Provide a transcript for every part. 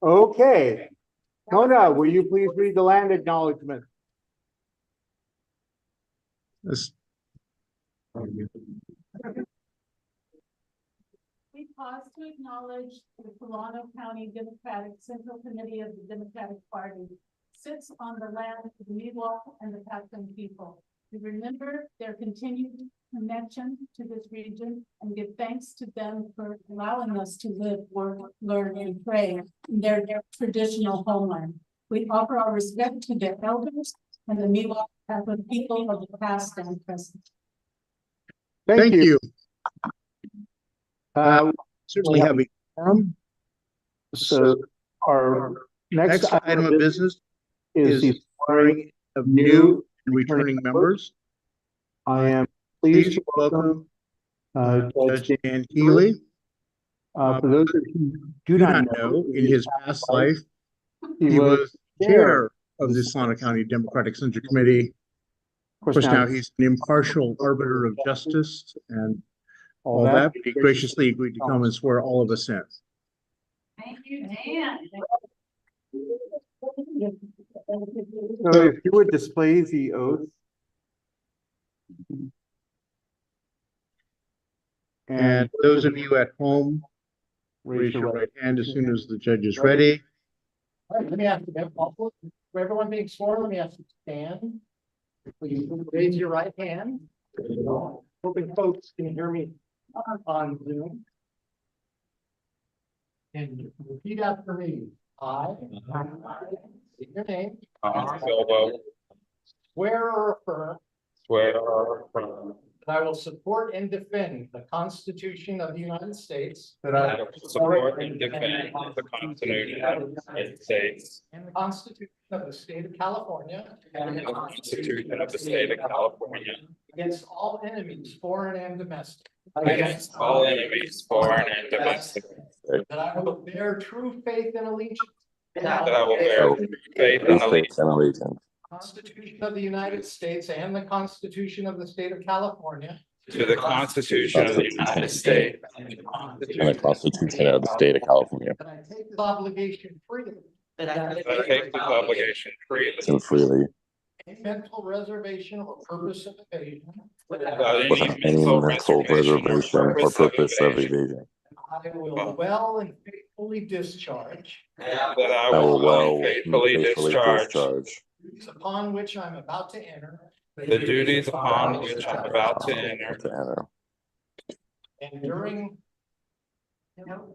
Okay. Mona, will you please read the land acknowledgement? This, We pause to acknowledge the Solano County Democratic Central Committee of the Democratic Party sits on the land of the Miwok and the Patton people. We remember their continued connection to this region and give thanks to them for allowing us to live, work, learn, and pray in their traditional homeland. We offer our respect to their elders and the Miwok Patton people of the past and present. Thank you. Certainly have a forum. So our Next item of business is the swearing of new and returning members. I am Please pleased to welcome Judge Judge Dan Keeley. For those who do not know, in his past life, he he was was chair of the Solano County Democratic Central Committee. Of course, now he's an impartial arbiter of justice and all that. He graciously agreed to come and swear all of us in. Thank you, Dan. So if you would display the oath. And those of you at home, raise your right hand as soon as the judge is ready. All right, let me ask you, for everyone being sworn, let me ask you to stand. Please raise your right hand. Hoping folks can hear me on Zoom. And repeat after me. I state your name. Swear or affirm. That I will support and defend the Constitution of the United States. That I will support and defend the Constitution of the United States And the Constitution of the State of California. and the Constitution of the State of California Against all enemies, foreign and domestic. against all enemies, foreign and domestic. That I will bear true faith and allegiance. That I will bear faith and allegiance Constitution of the United States and the Constitution of the State of California. to the Constitution of the United States and the Constitution of the State of California, That I take this obligation freely. that I take this obligation freely and freely, Any mental reservation or purpose of evasion. without without any mental reservation or purpose of evasion. I will well and faithfully discharge. that I I will will well and faithfully discharge Duties upon which I'm about to enter. the duties upon which I'm about to enter. to enter. And during. No,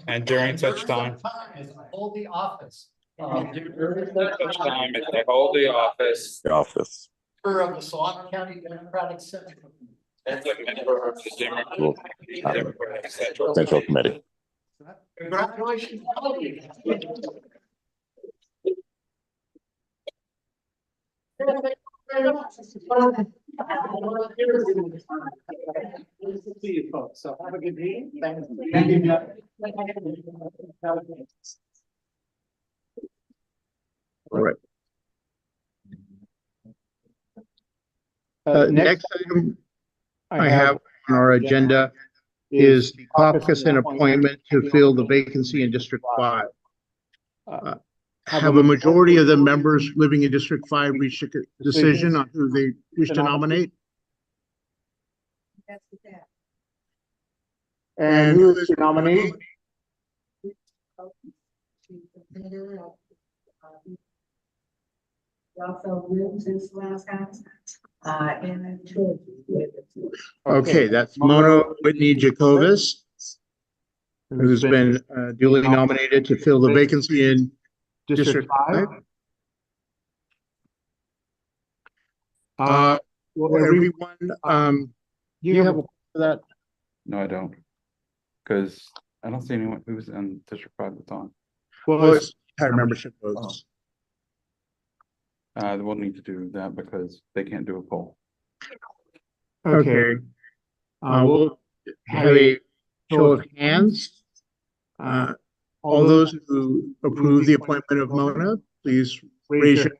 and during such time As I hold the office. such time as I hold the office The office Member of the Solano County Democratic Central. as a member of the Democratic Central Central Committee. Congratulations. See you folks. So have a good day. Thank you. All right. Next item I have on our agenda is the caucus and appointment to fill the vacancy in District 5. Have a majority of the members living in District 5 reached a decision on who they wish to nominate? And who is the nominee? Also lives in Solano County, and then children. Okay, that's Mona Whitney Jacobus, who's been duly nominated to fill the vacancy in District 5. Will everyone, do you have a for that? No, I don't. Because I don't see anyone who's in District 5 that's on. Well, it's entire membership votes. We'll need to do that because they can't do a poll. Okay. We'll have a show of hands. All those who approve the appointment of Mona, please raise your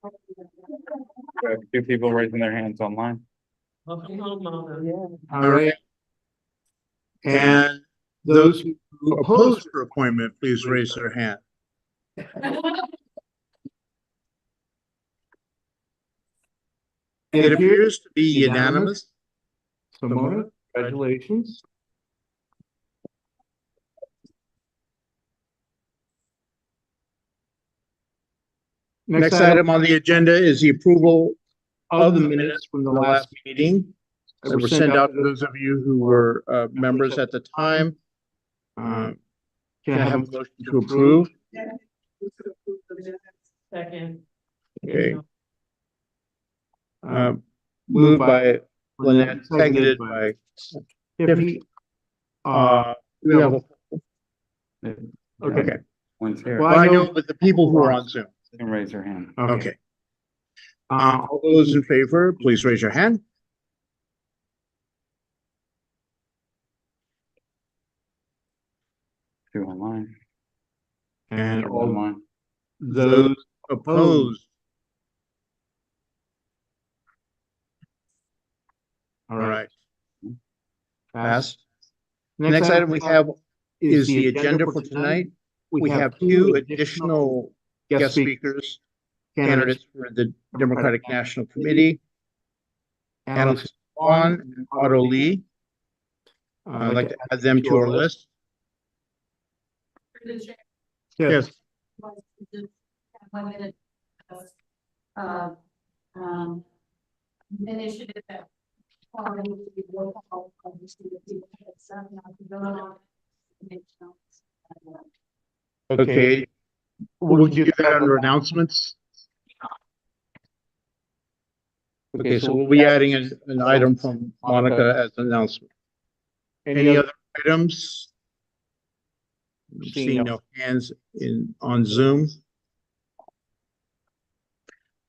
We have two people raising their hands online. All right. And those who oppose her appointment, please raise their hand. It appears to be unanimous. So Mona, congratulations. Next item on the agenda is the approval of the minutes from the last meeting that were sent out to those of you who were members at the time. Can I have a motion to approve? Second. Okay. Moved by Lynette, seconded by Tiffany. We have okay. One's here. Well, I know, but the people who are on Zoom. Can raise their hand. Okay. All those in favor, please raise your hand. Two online. And Two all online. those opposed. All right. Pass. Next item we have is the agenda for tonight. We have two additional guest speakers, candidates for the Democratic National Committee. Analyst Juan and Otto Lee. I'd like to add them to our list. Yes. 1 minute. Initiative that. Okay. We'll do that under announcements. Okay, so we'll be adding an item from Monica as an announcement. Any other items? Seeing no hands on Zoom.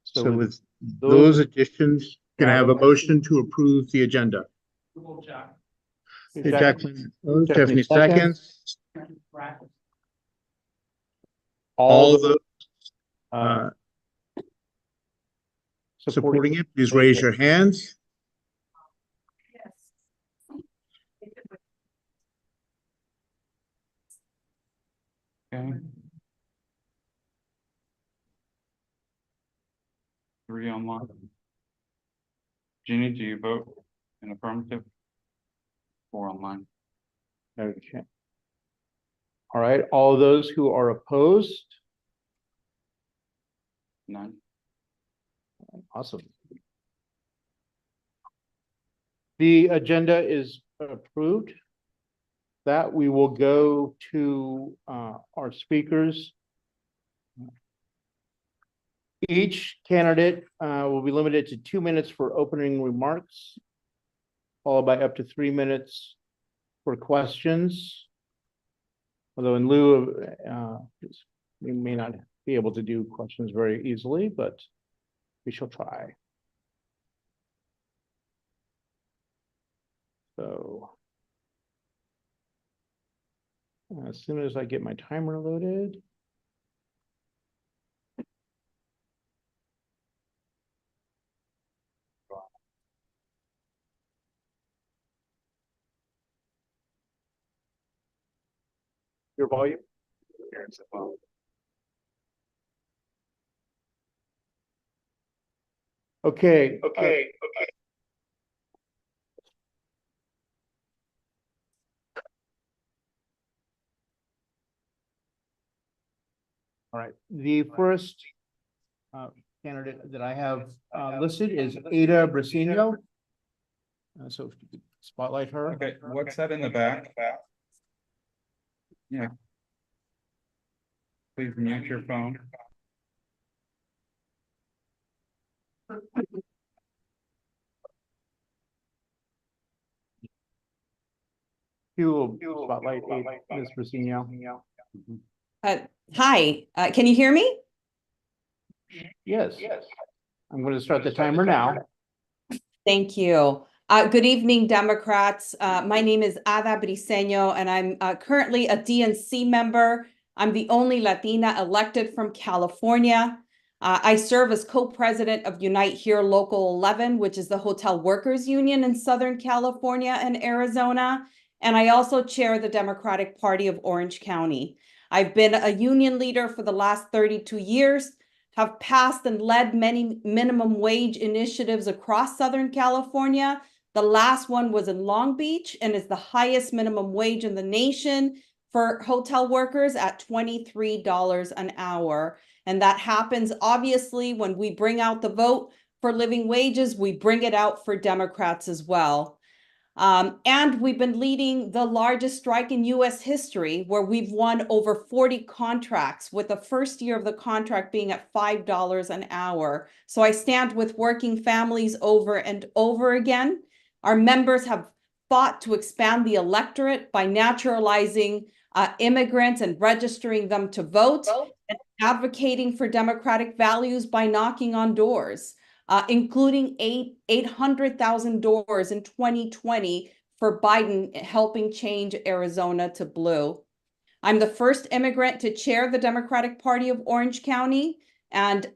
So with those additions, can I have a motion to approve the agenda? Okay, Jacqueline, Tiffany seconds. All of those supporting it, please raise your hands. Okay. 3 online. Jeannie, do you vote in affirmative? 4 online. Okay. All right, all of those who are opposed. 9. Awesome. The agenda is approved. That we will go to our speakers. Each candidate will be limited to 2 minutes for opening remarks, followed by up to 3 minutes for questions. Although in lieu of, we may not be able to do questions very easily, but we shall try. So as soon as I get my timer loaded. Your volume? Okay. All right, the first candidate that I have listed is Ada Brasino. So if you could spotlight her. Okay, what's that in the back? Yeah. Please mute your phone. You will spotlight Ms. Brasino. Hi, can you hear me? Yes. I'm going to start the timer now. Thank you. Good evening, Democrats. My name is Ada Briseño, and I'm currently a DNC member. I'm the only Latina elected from California. I serve as co-president of Unite Here Local 11, which is the hotel workers union in Southern California and Arizona. And I also chair the Democratic Party of Orange County. I've been a union leader for the last 32 years, have passed and led many minimum wage initiatives across Southern California. The last one was in Long Beach and is the highest minimum wage in the nation for hotel workers at $23 an hour. And that happens obviously when we bring out the vote for living wages, we bring it out for Democrats as well. And we've been leading the largest strike in US history, where we've won over 40 contracts, with the first year of the contract being at $5 an hour. So I stand with working families over and over again. Our members have fought to expand the electorate by naturalizing immigrants and registering them to vote, and advocating for democratic values by knocking on doors, including 800,000 doors in 2020 for Biden, helping change Arizona to blue. I'm the first immigrant to chair the Democratic Party of Orange County. And,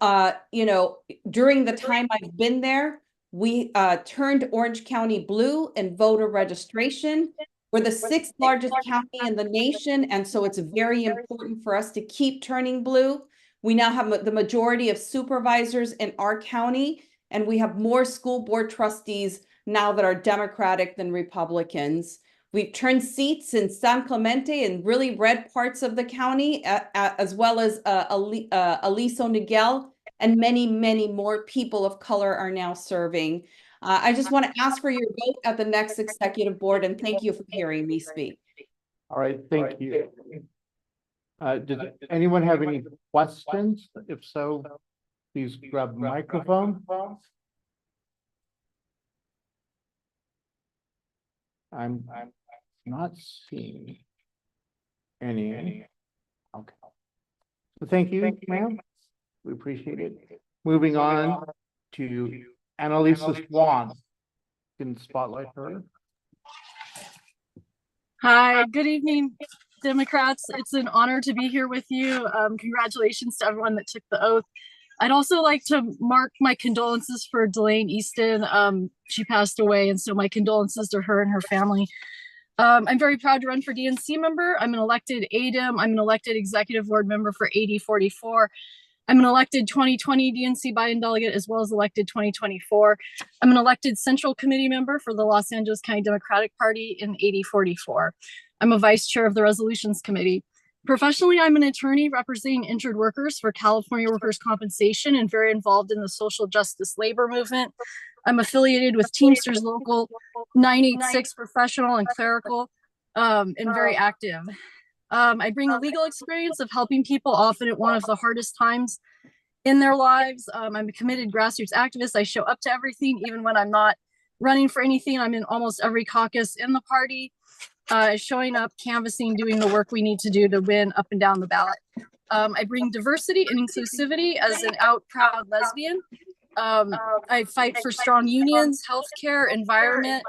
during the time I've been there, we turned Orange County blue in voter registration. We're the 6th largest county in the nation, and so it's very important for us to keep turning blue. We now have the majority of supervisors in our county, and we have more school board trustees now that are Democratic than Republicans. We've turned seats in San Clemente and really red parts of the county, as well as Aliso Niguel, and many, many more people of color are now serving. I just want to ask for your vote at the next executive board, and thank you for hearing me speak. All right, thank you. Does anyone have any questions? If so, please grab the microphone. I'm not seeing any. Okay. So thank you, ma'am. We appreciate it. Moving on to Annalisa Swan. Can spotlight her. Hi, good evening, Democrats. It's an honor to be here with you. Congratulations to everyone that took the oath. I'd also like to mark my condolences for Delane Easton. She passed away, and so my condolences to her and her family. I'm very proud to run for DNC member. I'm an elected ADEM. I'm an elected executive board member for 8044. I'm an elected 2020 DNC Biden delegate, as well as elected 2024. I'm an elected Central Committee member for the Los Angeles County Democratic Party in 8044. I'm a vice chair of the Resolutions Committee. Professionally, I'm an attorney representing injured workers for California workers' compensation and very involved in the social justice labor movement. I'm affiliated with Teamsters Local 986 professional and clerical, and very active. I bring a legal experience of helping people often at one of the hardest times in their lives. I'm a committed grassroots activist. I show up to everything, even when I'm not running for anything. I'm in almost every caucus in the party, showing up, canvassing, doing the work we need to do to win up and down the ballot. I bring diversity and inclusivity as an out proud lesbian. I fight for strong unions, healthcare, environment,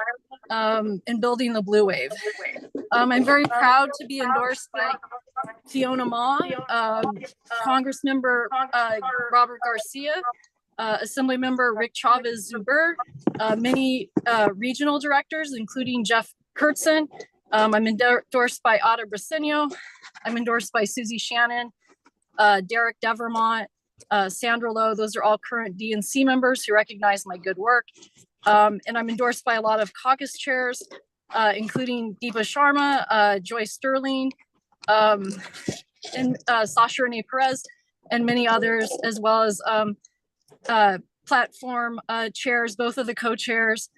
and building the blue wave. I'm very proud to be endorsed by Fiona Ma, Congressmember Robert Garcia, Assemblymember Rick Chavez Zuber, many regional directors, including Jeff Kurtzen. I'm endorsed by Ada Briceño. I'm endorsed by Susie Shannon, Derek Devermont, Sandra Lowe. Those are all current DNC members who recognize my good work. And I'm endorsed by a lot of caucus chairs, including Deepa Sharma, Joy Sterling, and Sasha Renee Perez, and many others, as well as platform chairs, both of the co-chairs,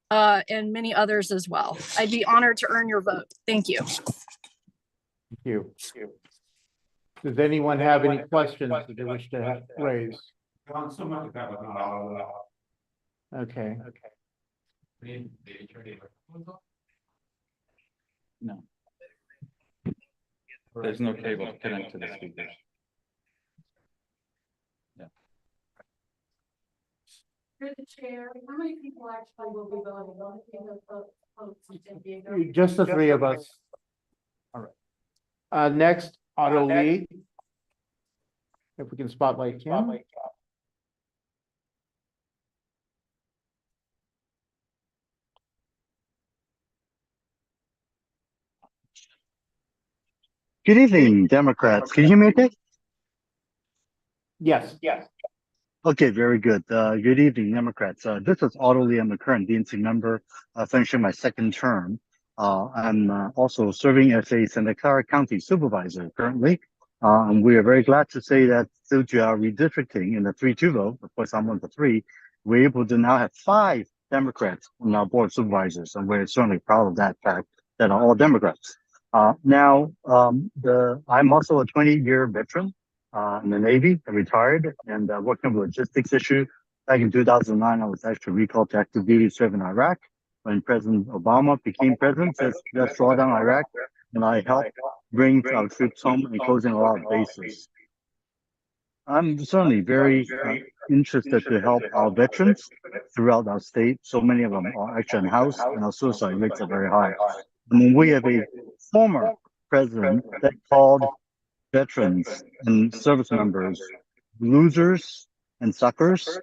and many others as well. I'd be honored to earn your vote. Thank you. Thank you. Does anyone have any questions that they wish to raise? Okay. No. There's no cable connected to the speakers. You're the chair. How many people actually will be voting? Will it be the folks in San Diego? Just the three of us. All right. Next, Otto Lee. If we can spotlight him. Good evening, Democrats. Can you hear me okay? Yes. Okay, very good. Good evening, Democrats. This is Otto Lee. I'm a current DNC member, finishing my second term. I'm also serving as a Santa Clara County Supervisor currently. And we are very glad to say that due to our redistricting in the 3-2 vote, of course I'm one of the three, we're able to now have 5 Democrats on our Board of Supervisors. And we're certainly proud of that fact that are all Democrats. I'm also a 20-year veteran in the Navy. I retired and working with logistics issue. Back in 2009, I was actually recalled to active duty serving in Iraq. When President Obama became president, says let's draw down Iraq, and I helped bring our troops home and closing a lot of bases. I'm certainly very interested to help our veterans throughout our state. So many of them are actually in house, and our suicide rates are very high. I mean, we have a former president that called veterans and service members losers and suckers.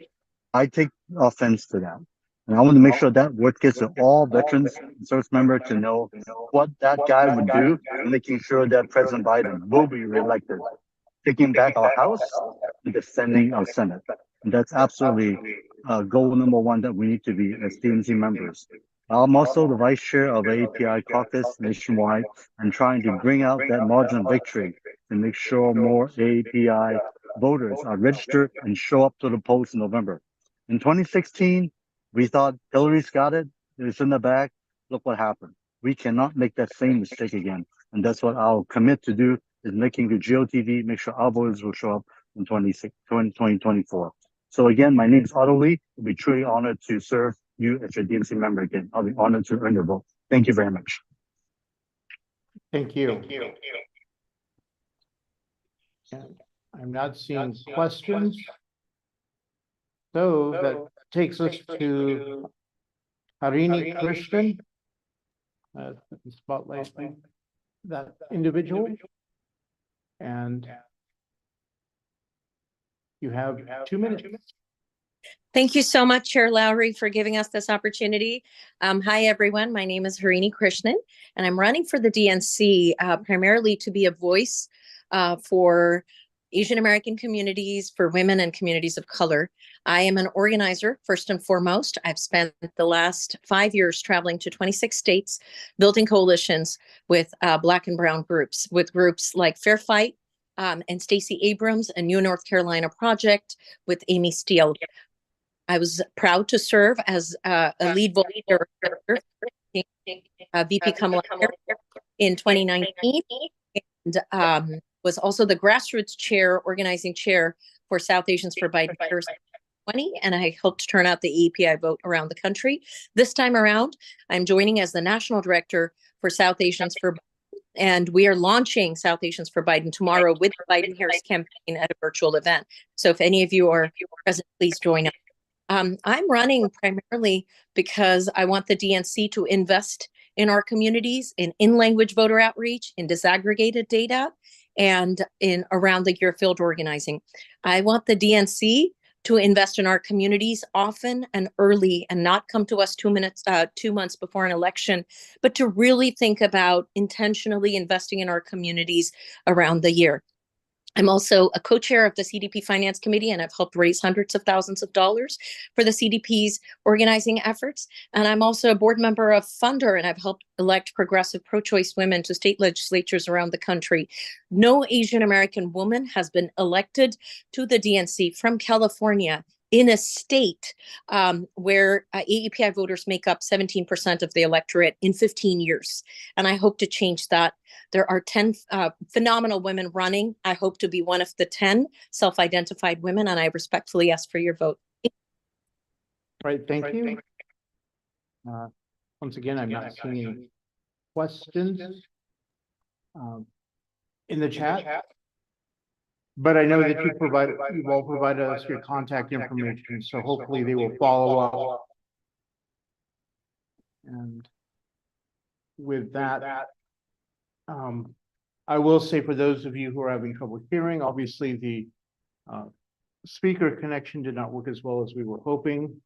I take offense to that. And I want to make sure that word gets to all veterans and service members to know what that guy would do, and making sure that President Biden will be reelected, taking back our House and defending our Senate. And that's absolutely goal number 1 that we need to be as DNC members. I'm also the vice chair of API caucus nationwide and trying to bring out that margin of victory to make sure more API voters are registered and show up to the polls in November. In 2016, we thought Hillary's got it. It was in the bag. Look what happened. We cannot make that same mistake again. And that's what I'll commit to do, is making the GOTV, make sure our voters will show up in 2024. So again, my name is Otto Lee. I'll be truly honored to serve you as your DNC member again. I'll be honored to earn your vote. Thank you very much. Thank you. I'm not seeing questions. So that takes us to Harini Krishnan. Spotlight that individual. And you have 2 minutes. Thank you so much, Chair Lowry, for giving us this opportunity. Hi, everyone. My name is Harini Krishnan, and I'm running for the DNC primarily to be a voice for Asian American communities, for women and communities of color. I am an organizer, first and foremost. I've spent the last 5 years traveling to 26 states, building coalitions with Black and Brown groups, with groups like Fair Fight and Stacey Abrams, a New North Carolina project with Amy Steele. I was proud to serve as a lead volunteer VP Kamala in 2019, and was also the grassroots chair, organizing chair for South Asians for Biden 2020, and I helped turn out the EPI vote around the country. This time around, I'm joining as the national director for South Asians for Biden, and we are launching South Asians for Biden tomorrow with the Biden-Harris campaign at a virtual event. So if any of you are present, please join us. I'm running primarily because I want the DNC to invest in our communities, in language voter outreach, in disaggregated data, and in around the year field organizing. I want the DNC to invest in our communities often and early, and not come to us 2 months before an election, but to really think about intentionally investing in our communities around the year. I'm also a co-chair of the CDP Finance Committee, and I've helped raise hundreds of thousands of dollars for the CDP's organizing efforts. And I'm also a board member of Funder, and I've helped elect progressive pro-choice women to state legislatures around the country. No Asian American woman has been elected to the DNC from California in a state where AEPI voters make up 17% of the electorate in 15 years. And I hope to change that. There are 10 phenomenal women running. I hope to be one of the 10 self-identified women, and I respectfully ask for your vote. Right, thank you. Once again, I'm not seeing any questions in the chat. But I know that you've all provided us your contact information, so hopefully they will follow up. And with that, I will say, for those of you who are having trouble hearing, obviously the speaker connection did not work as well as we were hoping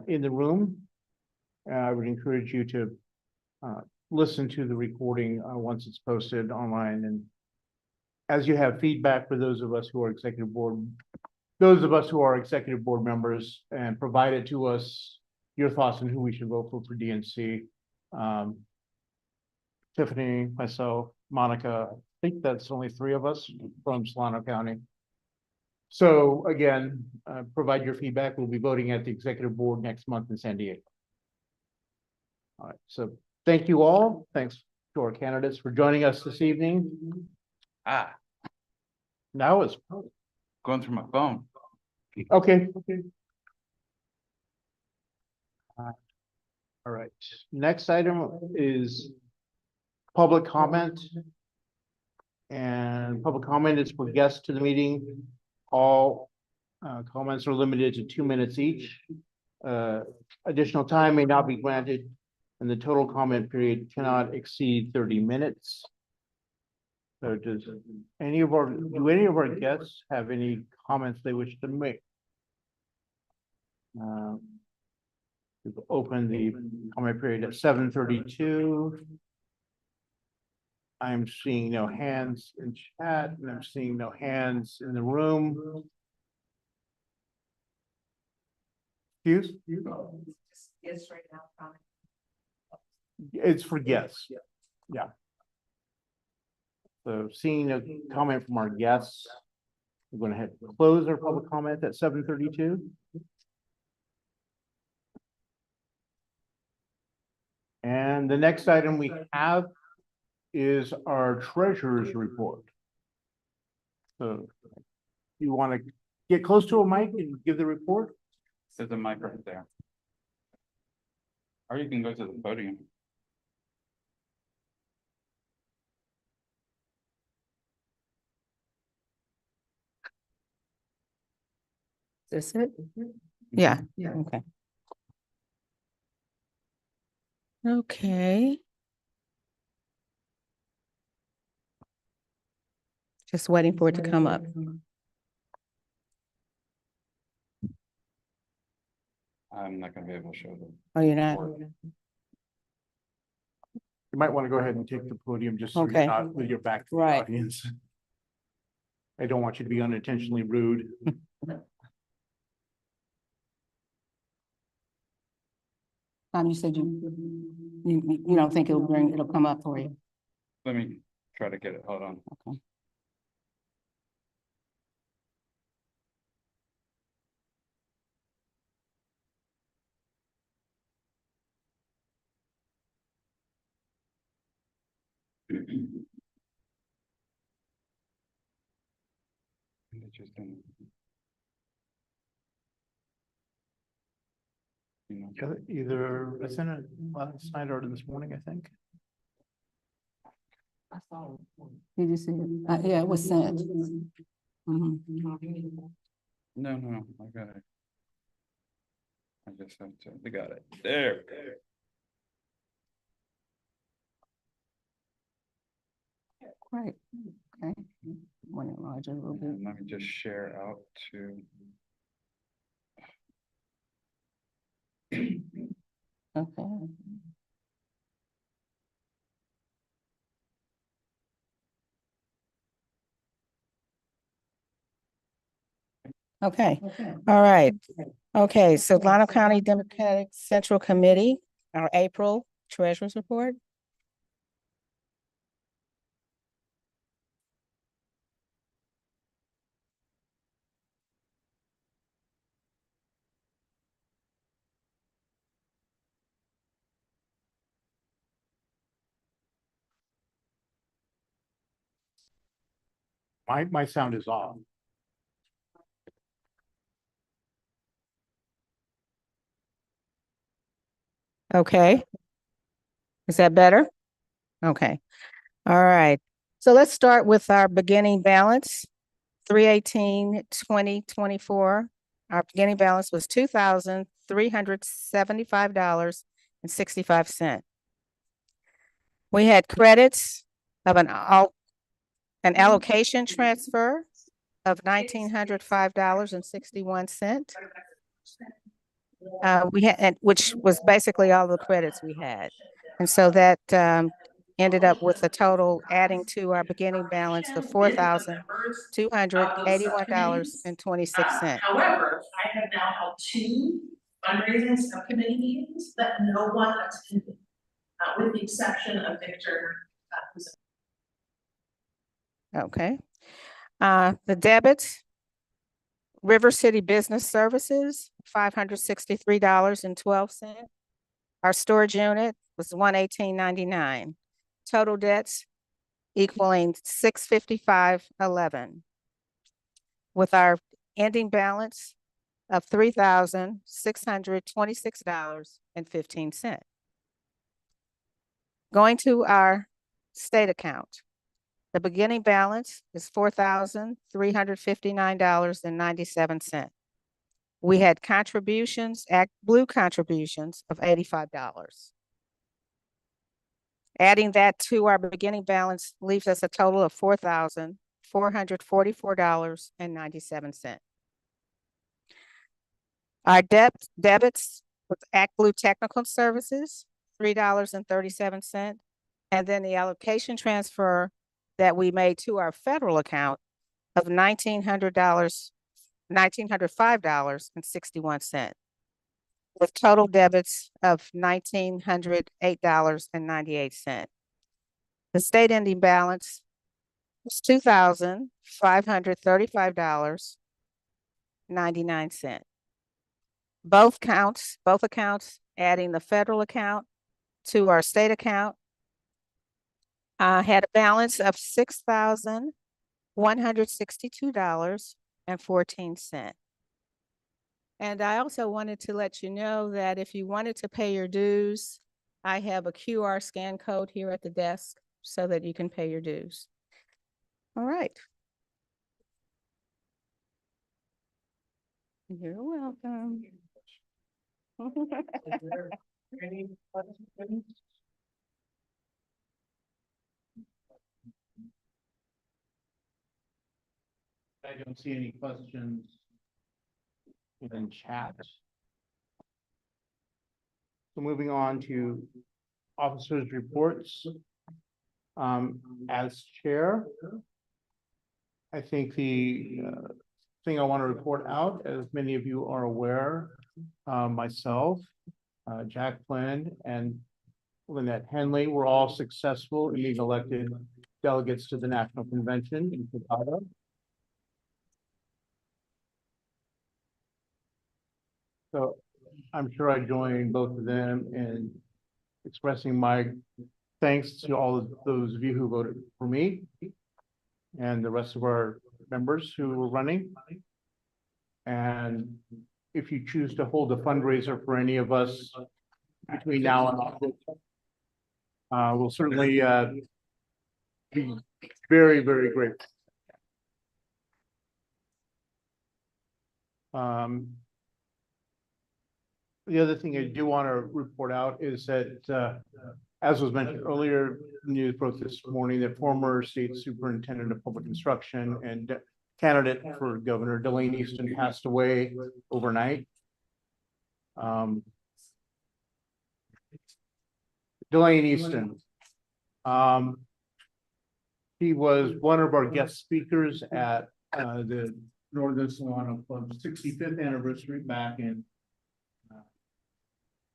in the room. I would encourage you to listen to the recording, once it's posted online, and as you have feedback for those of us who are executive board members, and provide it to us, your thoughts on who we should vote for DNC. Tiffany, myself, Monica, I think that's only 3 of us from Solano County. So again, provide your feedback. We'll be voting at the executive board next month in San Diego. All right, so thank you all. Thanks to our candidates for joining us this evening. Now it's Going through my phone. okay. All right, next item is public comment. And public comment is for guests to the meeting. All comments are limited to 2 minutes each. Additional time may not be granted, and the total comment period cannot exceed 30 minutes. So do any of our guests have any comments they wish to make? We've opened the comment period at 7:32. I'm seeing no hands in chat, and I'm seeing no hands in the room. Excuse? Yes, right now, comment. It's for guests. Yeah. So seeing a comment from our guests, we're going to have to close our public comment at 7:32. And the next item we have is our treasurer's report. So you want to get close to a mic and give the report? There's a mic right there. Or you can go to the podium. Is this it? Yeah. Okay. Okay. Just waiting for it to come up. I'm not gonna be able to show them. Oh, you're not? You might want to go ahead and take the podium just so Okay. you're not with your back to the Right. audience. I don't want you to be unintentionally rude. You said you don't think it'll come up for you. Let me try to get it. Hold on. Okay. It just didn't. You know, Either I sent it last night or this morning, I think. Did you see it? Yeah, it was sent. Mhm. no, I got it. I just have to, I got it. There. Right. Okay. Want it larger a little bit. And let me just share out to. Okay. Okay. All right. Okay, so Solano County Democratic Central Committee, our April Treasurer's Report. My sound is off. Okay. Is that better? Okay. All right. So let's start with our beginning balance, 3/18/2024. Our beginning balance was $2,375.65. We had credits of an allocation transfer of $1,905.61. We had, which was basically all the credits we had. And so that ended up with a total adding to our beginning balance of $4,281.26. However, I have now held two fundraising subcommittee meetings that no one attended, with the exception of Victor, who's Okay. The debits, River City Business Services, $563.12. Our storage unit was $118.99. Total debts equaling $655.11. With our ending balance of $3,626.15. Going to our state account. The beginning balance is $4,359.97. We had contributions, ActBlue contributions of $85. Adding that to our beginning balance leaves us a total of $4,444.97. Our debits with ActBlue Technical Services, $3.37. And then the allocation transfer that we made to our federal account of $1,905.61, with total debits of $1,908.98. The state ending balance was $2,535.99. Both accounts, adding the federal account to our state account, had a balance of $6,162.14. And I also wanted to let you know that if you wanted to pay your dues, I have a QR scan code here at the desk so that you can pay your dues. All right. You're welcome. Any questions? I don't see any questions in chat. So moving on to officers' reports. As chair, I think the thing I want to report out, as many of you are aware, myself, Jack Flynn, and Lynette Henley were all successful in being elected delegates to the National Convention in Chicago. So I'm sure I join both of them in expressing my thanks to all of those of you who voted for me and the rest of our members who were running. And if you choose to hold a fundraiser for any of us between now and August, we'll certainly be very, very grateful. The other thing I do want to report out is that, as was mentioned earlier, news broke this morning that former state superintendent of public instruction and candidate for governor Delane Easton passed away overnight. Delane Easton. He was one of our guest speakers at the Northern Solano Club's 65th anniversary back in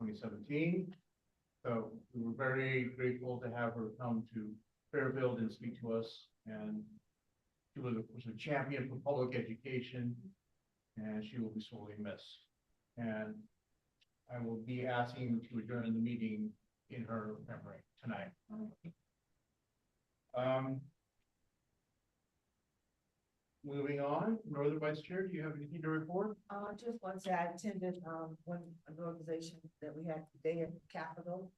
2017. So we were very grateful to have her come to Fairfield and speak to us. And she was a champion for public education, and she will be sorely missed. And I will be asking to adjourn the meeting in her memory tonight. Moving on, Northern Vice Chair, do you have anything to report? Just want to say I attended one an organization that we had today at the Capitol,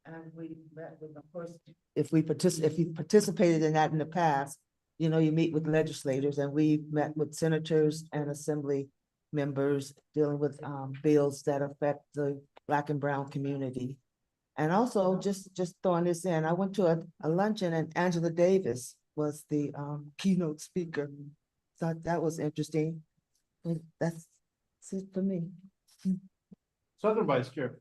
and we met with, of course, if you participated in that in the past, you know, you meet with legislators, and we met with senators and assembly members dealing with bills that affect the Black and brown community. And also just throwing this in, I went to a luncheon and Angela Davis was the keynote speaker. So that was interesting. That's it for me. Southern Vice Chair.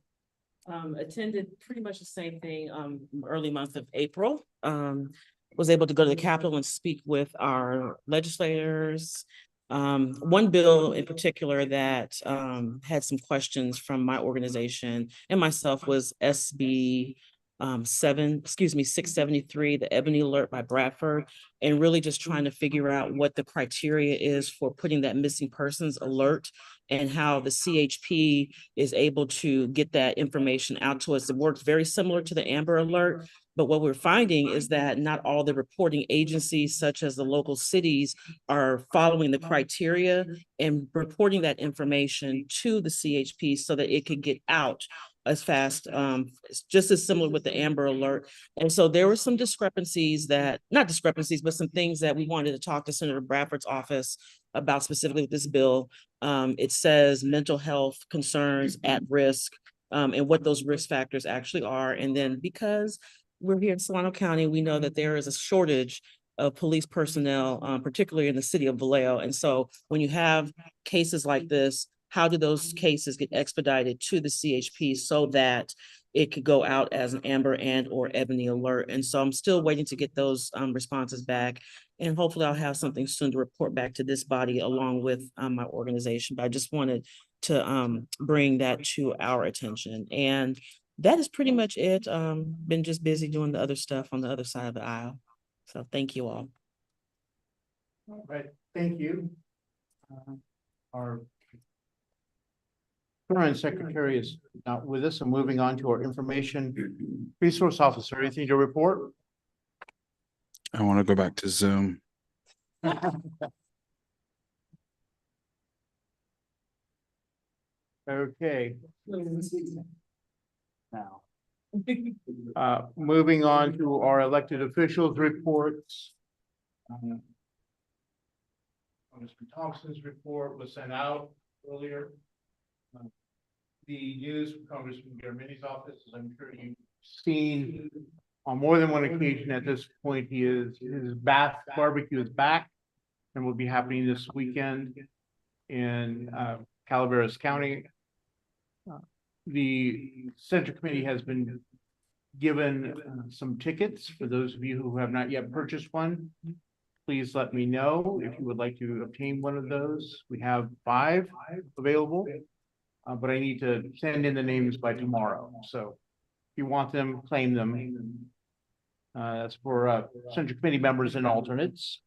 attended pretty much the same thing, early month of April. Was able to go to the Capitol and speak with our legislators. One bill in particular that, had some questions from my organization and myself was SB 673, the Ebony Alert by Bradford, and really just trying to figure out what the criteria is for putting that missing persons alert and how the CHP is able to get that information out to us. It works very similar to the Amber Alert, but what we're finding is that not all the reporting agencies, such as the local cities, are following the criteria and reporting that information to the CHP so that it could get out as fast, just as similar with the Amber Alert. And so there were some discrepancies not discrepancies, but some things that we wanted to talk to Senator Bradford's office about specifically with this bill. It says mental health concerns at risk, and what those risk factors actually are. And then because we're here in Solano County, we know that there is a shortage of police personnel, particularly in the city of Vallejo. And so when you have cases like this, how do those cases get expedited to the CHP so that it could go out as an Amber and or Ebony Alert? And so I'm still waiting to get those responses back. And hopefully I'll have something soon to report back to this body along with my organization. But I just wanted to bring that to our attention. And that is pretty much it. Been just busy doing the other stuff on the other side of the aisle. So thank you all. All right, thank you. Our current secretary is not with us. I'm moving on to our information resource officer. Anything to report? I want to go back to Zoom. Okay. Now, moving on to our elected officials reports. Congressman Thompson's report was sent out earlier. The news from Congressman Garamendi's office, as I'm sure you've seen on more than one occasion at this point, his Bath barbecue is back and will be happening this weekend in Calaveras County. The Central Committee has been given some tickets for those of you who have not yet purchased one. Please let me know if you would like to obtain one of those. We have 5 available, but I need to send in the names by tomorrow. So if you want them, claim them. That's for Central Committee members and alternates.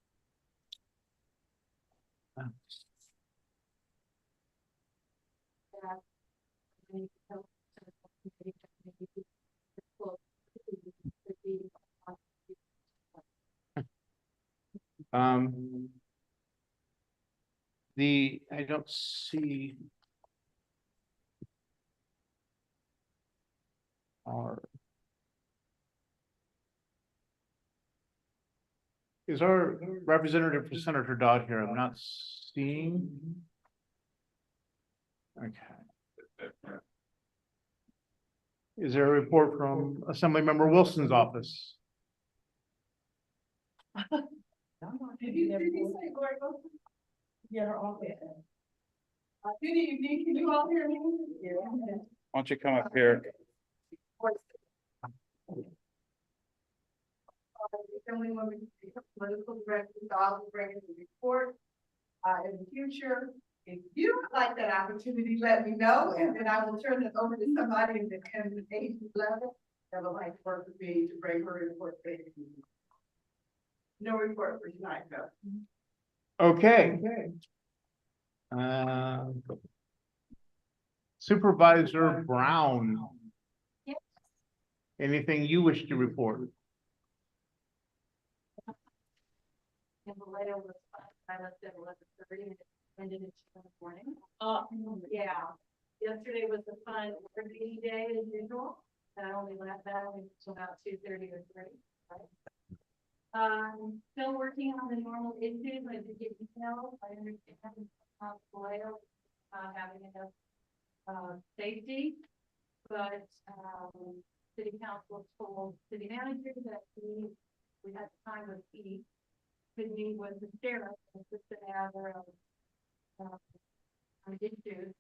I don't see is our representative for Senator Dodd here? I'm not seeing. Okay. Is there a report from Assemblymember Wilson's office? Did you say Gloria Wilson? Yeah, her office. Good evening, can you all hear me? Yeah. Why don't you come up here? Political director, I'll bring the report. In the future, if you would like that opportunity, let me know, and then I will turn it over to somebody in the age level that would like to work with me to bring her report. No report for tonight, though. Okay. Supervisor Brown. Yes. Anything you wish to report? And the later was I left at 11:30 and it ended at 2 in the morning. Yeah. Yesterday was a fun meeting day as usual. And I only left that until about 2:30 or 3. Right? Still working on the normal issues. I did get emails. I understand Vallejo having enough safety, but city council told city manager that we had time with each. Could meet with the sheriff and just to have issues.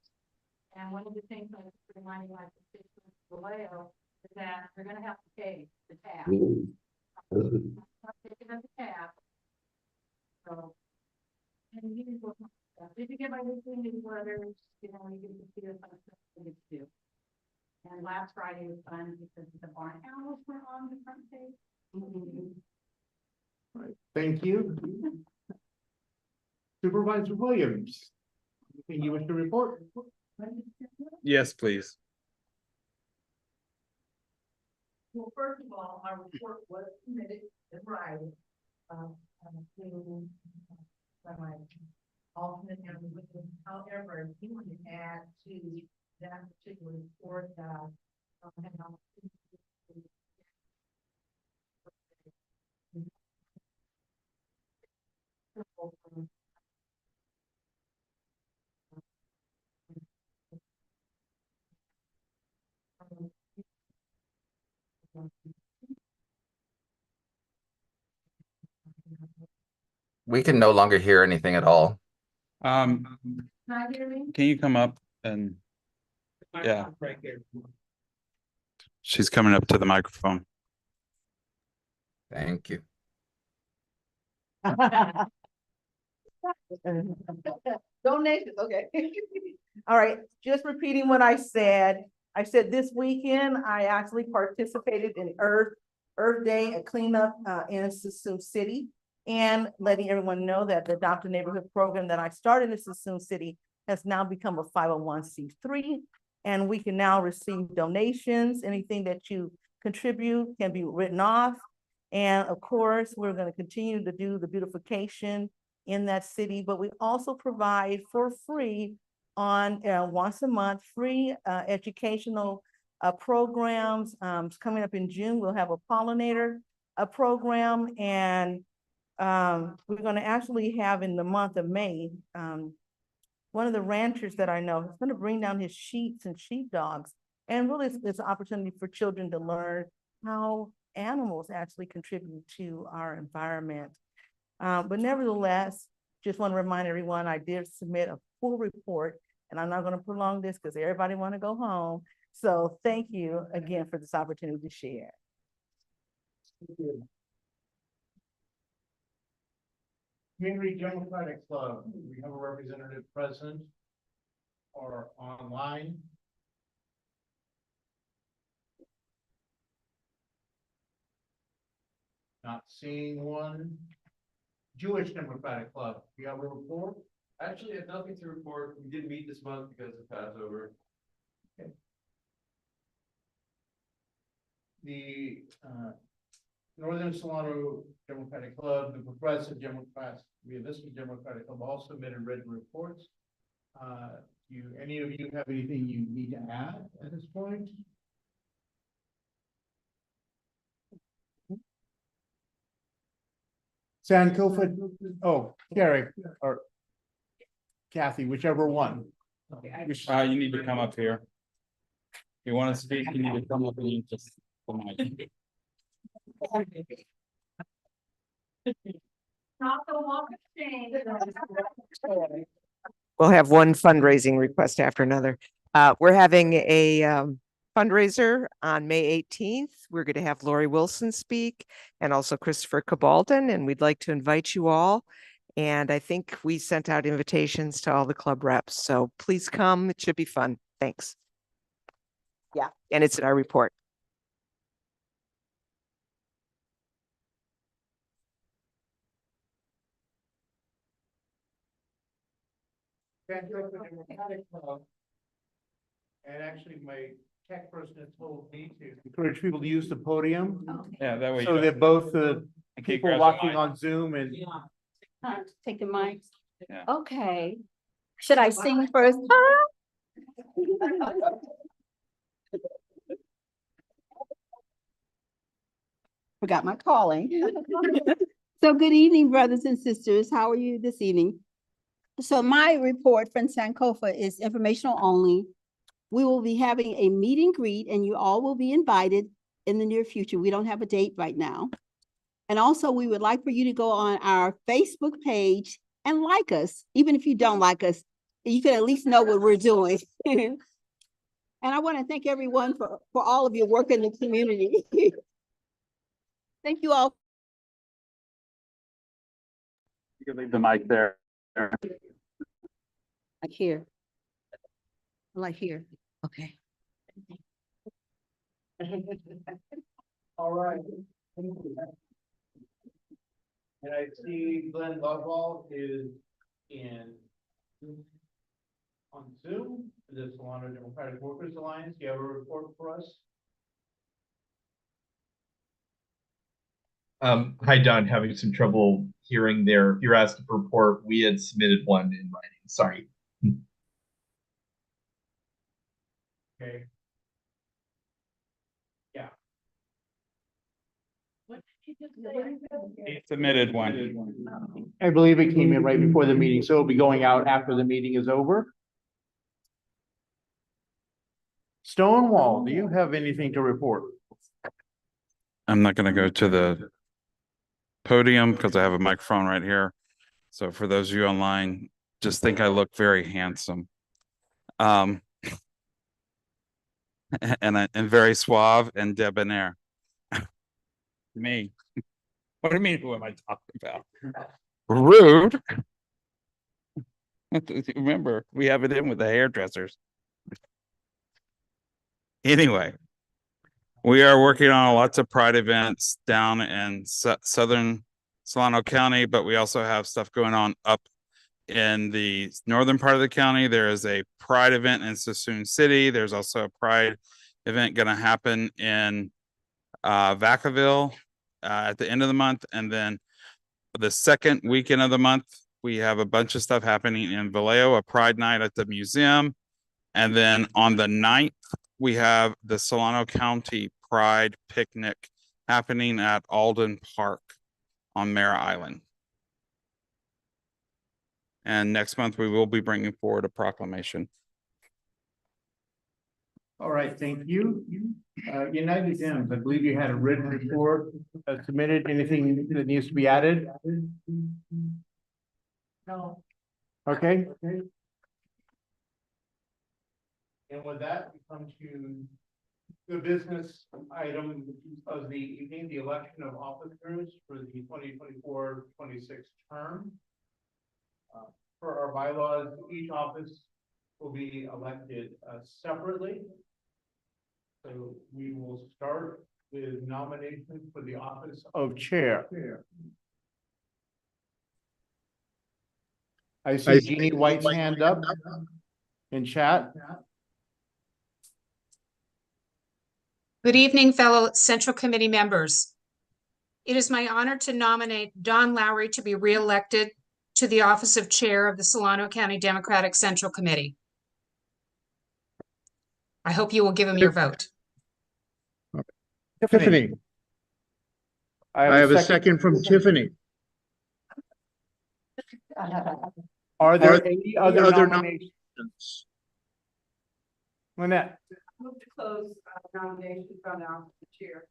And one of the things I was reminding my constituents Vallejo, is that they're gonna have to pay the tab. The tab. So. And you can go, if you get my weekly newsletters, you know, you can see the fun stuff that it's due. And last Friday was fun because the barn animals were on the front page. Thank you. Supervisor Williams, anything you wish to report? Yes, please. Well, first of all, my report was submitted in writing. To my alternate and witness. However, if you want to add to that particular report, We can no longer hear anything at all. Can I hear me? Can you come up and, yeah, Right there. she's coming up to the microphone. Thank you. Donations, okay. All right, just repeating what I said. I said this weekend, I actually participated in Earth Day, a cleanup in Suisun City. And letting everyone know that the Adopt a Neighborhood program that I started in Suisun City has now become a 501c3. And we can now receive donations. Anything that you contribute can be written off. And of course, we're going to continue to do the beautification in that city, but we also provide for free on once a month, free educational programs. Coming up in June, we'll have a pollinator program, and we're going to actually have in the month of May, one of the ranchers that I know is going to bring down his sheeps and sheepdogs. And really, it's an opportunity for children to learn how animals actually contribute to our environment. But nevertheless, just want to remind everyone, I did submit a full report, and I'm not going to prolong this because everybody want to go home. So thank you again for this opportunity to share. Thank you. Community Democratic Club, we have a representative present or online. Not seeing one. Jewish Democratic Club, you have a report? Actually, I have nothing to report. We didn't meet this month because of Passover. Okay. The Northern Solano Democratic Club, the Progressive Democrats, Realistic Democratic Club all submitted written reports. Any of you have anything you need to add at this point? Sankofa, oh, Gary or Kathy, whichever one. You need to come up here. If you want to speak, you need to come up and you just. Not the walk of shame. We'll have one fundraising request after another. We're having a fundraiser on May 18th. We're going to have Lori Wilson speak and also Christopher Cabalden, and we'd like to invite you all. And I think we sent out invitations to all the club reps. So please come. It should be fun. Thanks. Yeah, and it's in our report. And actually, my tech person has told me to encourage people to use the podium. Yeah, that way. So that both the people grab the watching mic. on Zoom and. Take the mic. Yeah. Okay. Should I sing first? Forgot my calling. So good evening, brothers and sisters. How are you this evening? So my report from Sankofa is informational only. We will be having a meet and greet, and you all will be invited in the near future. We don't have a date right now. And also, we would like for you to go on our Facebook page and like us. Even if you don't like us, you can at least know what we're doing. And I want to thank everyone for all of your work in the community. Thank you all. You can leave the mic there. Like here. Like here. Okay. All right. And I see Glenn Lovell is on Zoom, the Solano Democratic Workers Alliance. Do you have a report for us? Hi, Don, having some trouble hearing there. If you're asking for a report, we had submitted one in writing. Sorry. Okay. Yeah. He submitted one. I believe it came in right before the meeting, so it'll be going out after the meeting is over. Stonewall, do you have anything to report? I'm not gonna go to the podium because I have a microphone right here. So for those of you online, just think I look very handsome. And and very suave and debonair. Me. What do you mean, who am I talking about? Rude. Remember, we have it in with the hairdressers. Anyway, we are working on lots of pride events down in southern Solano County, but we also have stuff going on up in the northern part of the county. There is a pride event in Suisun City. There's also a pride event going to happen in Vacaville at the end of the month. And then the second weekend of the month, we have a bunch of stuff happening in Vallejo, a pride night at the museum. And then on the 9th, we have the Solano County Pride Picnic happening at Alden Park on Mara Island. And next month, we will be bringing forward a proclamation. All right, thank you. United Dems, I believe you had a written report submitted. Anything that needs to be added? No. Okay. And with that, we come to the business item of the evening, the election of officers for the 2024-26 term. For our bylaws, each office will be elected separately. So we will start with nominations for the office of chair. I see Jeannie White's hand up in chat. Good evening, fellow Central Committee members. It is my honor to nominate Don Lowry to be reelected to the office of Chair of the Solano County Democratic Central Committee. I hope you will give him your vote. Tiffany. I have a second from Tiffany. Are there any other nominations? Lynette. Move to close nominations on the chair.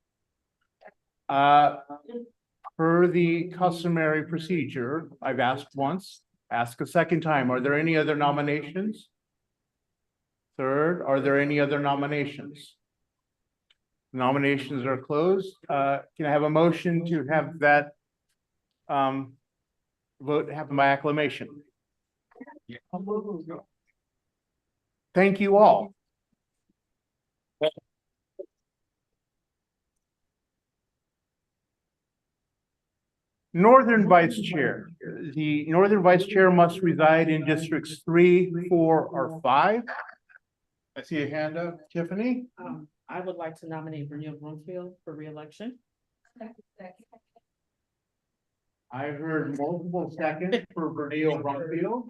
Per the customary procedure, I've asked once, ask a second time. Are there any other nominations? Third, are there any other nominations? Nominations are closed. Can I have a motion to have that vote happen by acclamation? Thank you all. Northern Vice Chair. The Northern Vice Chair must reside in districts 3, 4, or 5. I see a hand up, Tiffany. I would like to nominate Bernil Brumfield for re-election. I heard multiple seconds for Bernil Brumfield.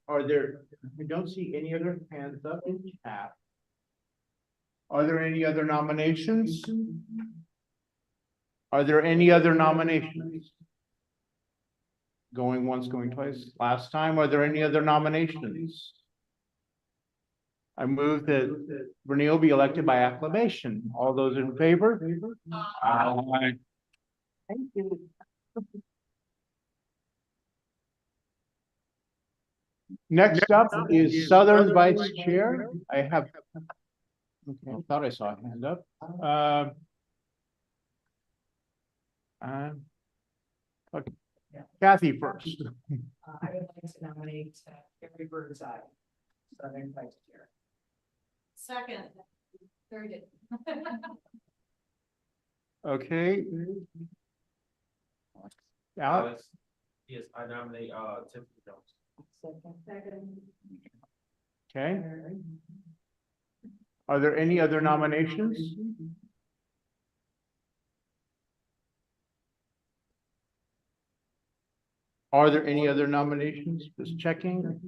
Are there, I don't see any other hands up in chat. Are there any other nominations? Are there any other nominations? Going once, going twice. Last time, are there any other nominations? I move that Bernil be elected by acclamation. All those in favor? Aye. Thank you. Next up is Southern Vice Chair. I have. Okay, I thought I saw a hand up. Okay. Kathy first. I would like to nominate Carrie Birdseye, Southern Vice Chair. Second. Very good. Okay. Alex, Yes, I nominate Tiffany Jones. Second. okay. Are there any other nominations? Are there any other nominations? Just checking.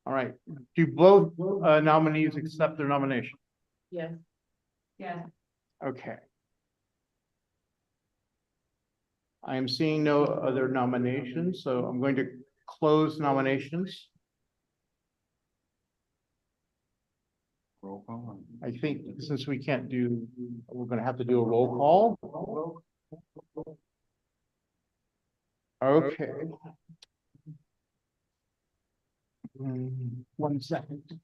All right. Do both nominees accept their nomination? Yes. Yeah. Okay. I am seeing no other nominations, so I'm going to close nominations. Roll call. I think since we can't do, we're gonna have to do a roll call. Okay. 1 second.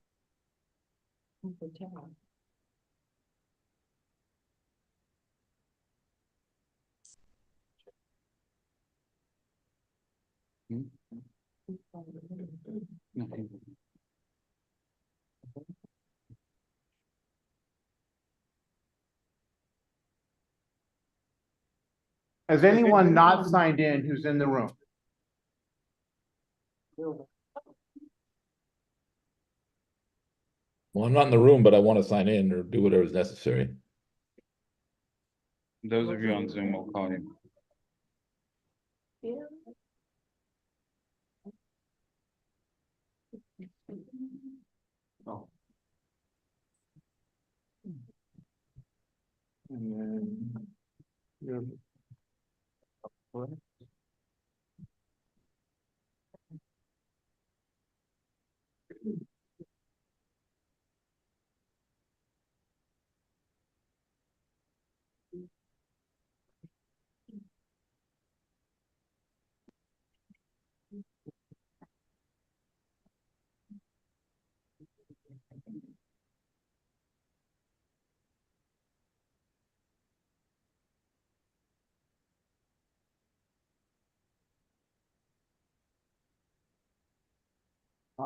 Has anyone not signed in who's in the room? Well, I'm not in the room, but I want to sign in or do whatever is necessary. Those of you on Zoom will call you. Oh. And then you're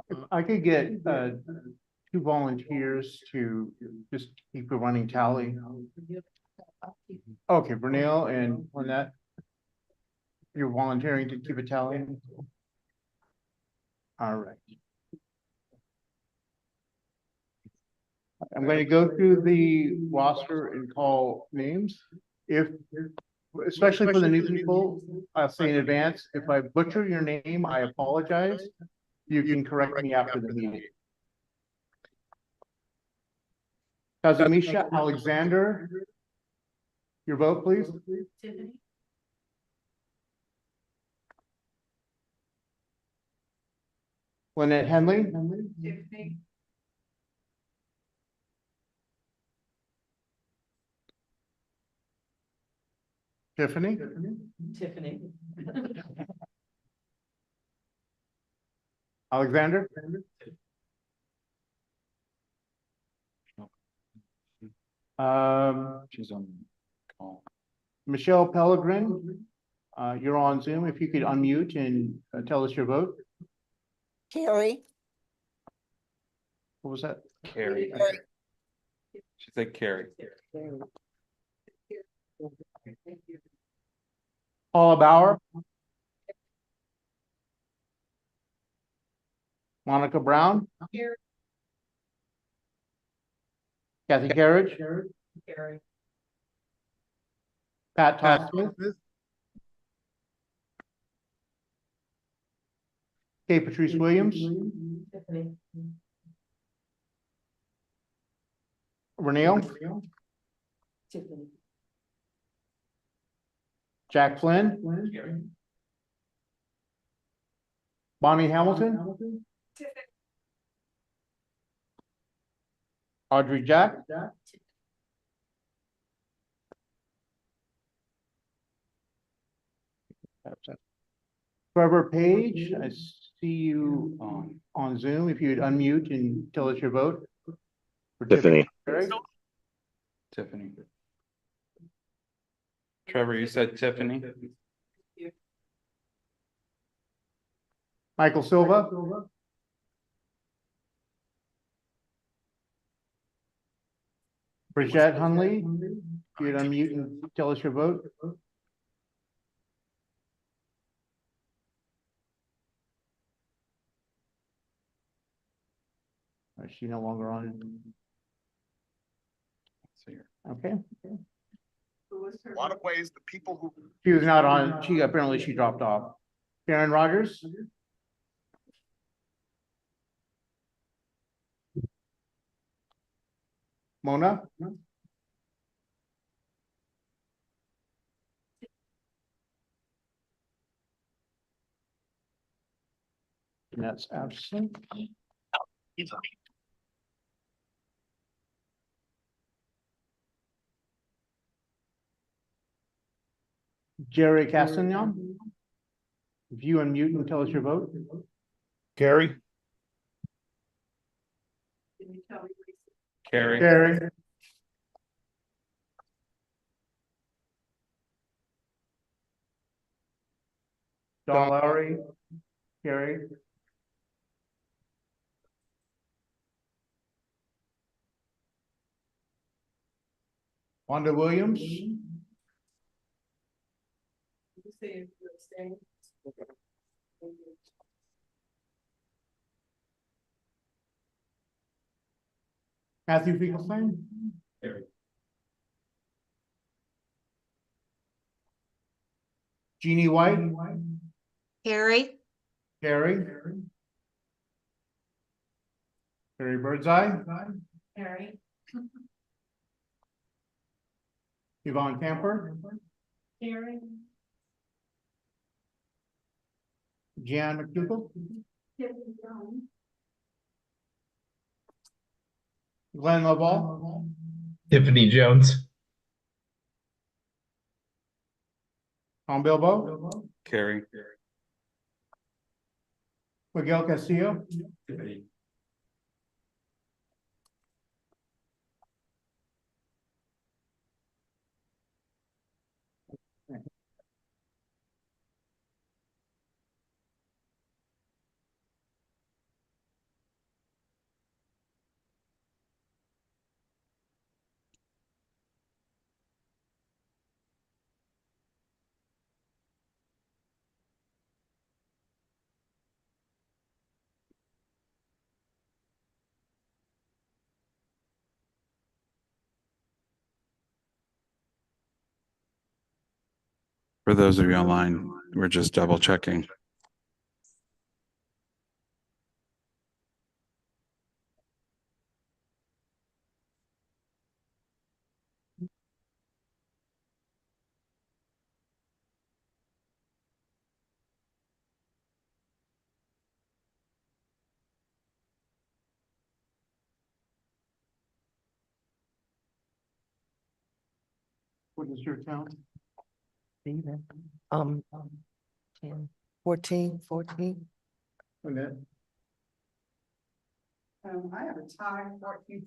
if I could get 2 volunteers to just keep a running tally. Okay, Vernell and Lynette, you're volunteering to keep a tally? All right. I'm going to go through the roster and call names. If, especially for the new people, I'll say in advance, if I butcher your name, I apologize. You can correct me after the meeting. Kazamisha Alexander, your vote, please. Tiffany. Lynette Henley. Tiffany. Tiffany. Tiffany. Alexander. She's on call. Michelle Pellegrin, you're on Zoom. If you could unmute and tell us your vote. Carrie. What was that? Carrie. She said Carrie. Paula Bauer. Monica Brown. Kathy Carriage. Carrie. Pat Todd-Smith. Kay Patrice Williams. Tiffany. Renee. Tiffany. Jack Flynn. Bonnie Hamilton. Audrey Jack. Trevor Page, I see you on Zoom. If you'd unmute and tell us your vote. For Tiffany. Perry. Tiffany. Trevor, you said Tiffany? Michael Silva. Bridget Hunley, if you'd unmute and tell us your vote. Is she no longer on? Okay. A lot of ways, the people who. She was not on, she apparently she dropped off. Karen Rogers. Mona. And that's absent. Jerry Castagnon. If you unmute and tell us your vote. Carrie? Carrie. Don Lowry. Carrie. Wanda Williams. Matthew Finkelstein. Jeannie White. Harry, Carrie. Carrie Birdseye. Harry. Yvonne Camper. Harry. Jan McDougall. Glenn Lovall. Tiffany Jones. Tom Bilbo. Carrie. Miguel Castillo. For those of you online, we're just double checking. What is your count? 10, 14. Annette? I have a tie,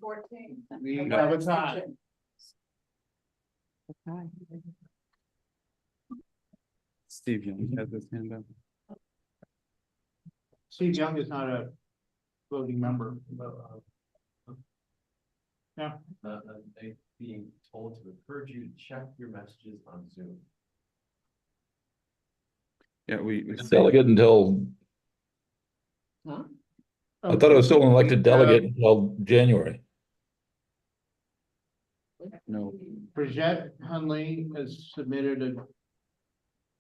14. We have a tie. Steve Young has his hand up. Steve Young is not a voting member. Yeah. They being told to encourage you to check your messages on Zoom. Yeah, we Delegate until, Huh? I thought I was still an elected delegate until January. No. Bridget Hunley has submitted a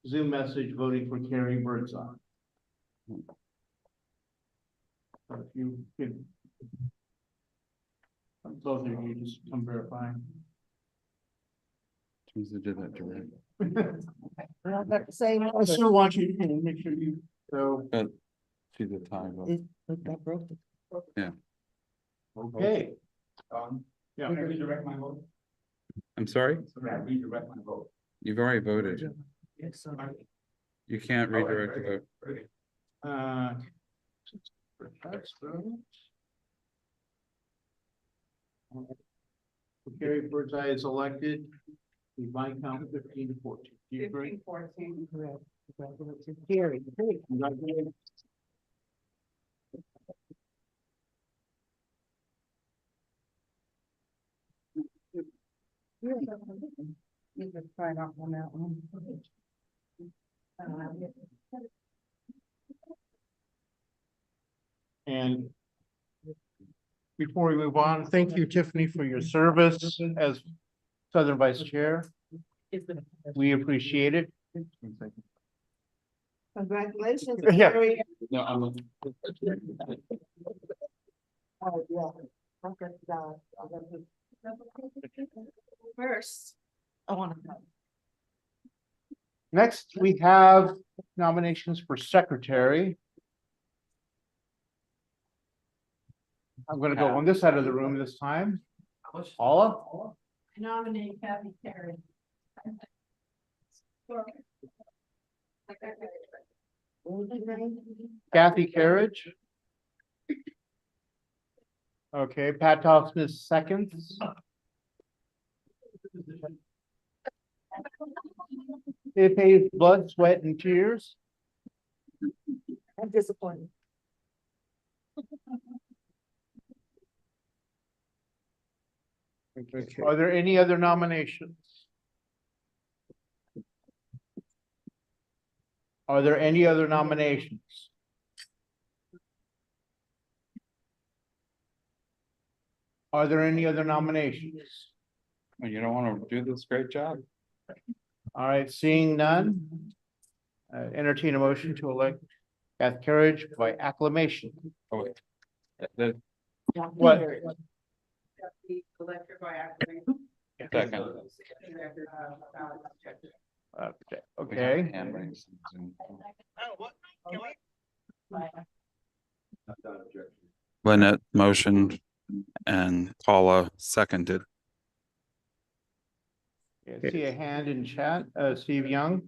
Zoom message voting for Carrie Birdseye. So if you could, both of you just come verify. Tuesday did that direct. Well, I've got the same. I still want you to make sure you, so. She's a tie vote. That broke it. Yeah. Okay. Yeah. Redirect my vote. I'm sorry? Redirect my vote. You've already voted. Yes, sir. You can't redirect the vote. Gary Birdseye is elected. We might count 15 to 14. Do you agree? 14. Gary. You can sign off on that one. And before we move on, thank you, Tiffany, for your service as Southern Vice Chair. We appreciate it. Congratulations. Yeah. Gary. No, I'm. Oh, yeah. Okay, first, I want to know. Next, we have nominations for secretary. I'm going to go on this side of the room this time. Paula? I nominate Kathy Carey. Kathy Carriage. Okay, Pat Smith seconds. It pays blood, sweat, and tears. I'm disappointed. Okay. Are there any other nominations? Are there any other nominations? Are there any other nominations? You don't want to do this great job? All right, seeing none. Entertain a motion to elect Kath Carriage by acclamation. Oh, wait. The What? Elected by acclamation. second. Okay. Lynette motioned and Paula seconded. Yeah, see a hand in chat, Steve Young.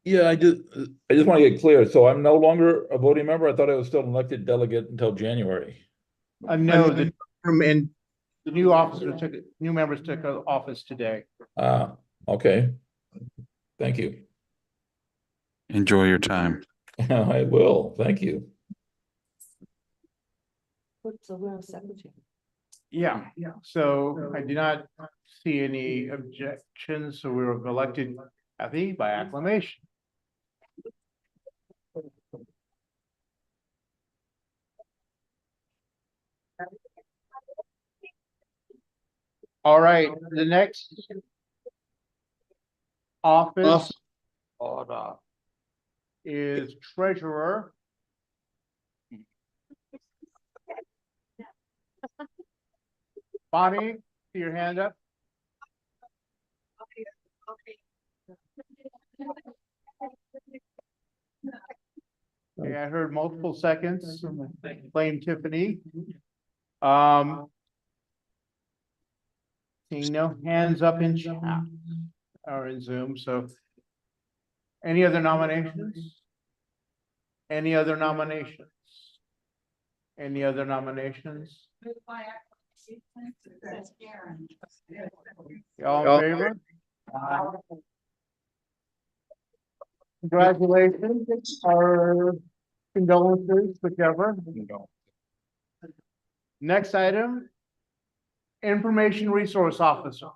Yeah, I just want to get clear. So I'm no longer a voting member. I thought I was still an elected delegate until January. No, the term and the new officers took, new members took office today. Ah, okay. Thank you. Enjoy your time. I will. Thank you. Yeah, so I do not see any objections, so we were elected Kathy by acclamation. All right, the next office is treasurer. Bonnie, see your hand up. Okay, I heard multiple seconds. Blame Tiffany. Seeing no hands up in chat or in Zoom, so. Any other nominations? Any other nominations? Any other nominations? Y'all in favor? Congratulations, our condolences, whichever. Next item, Information Resource Officer.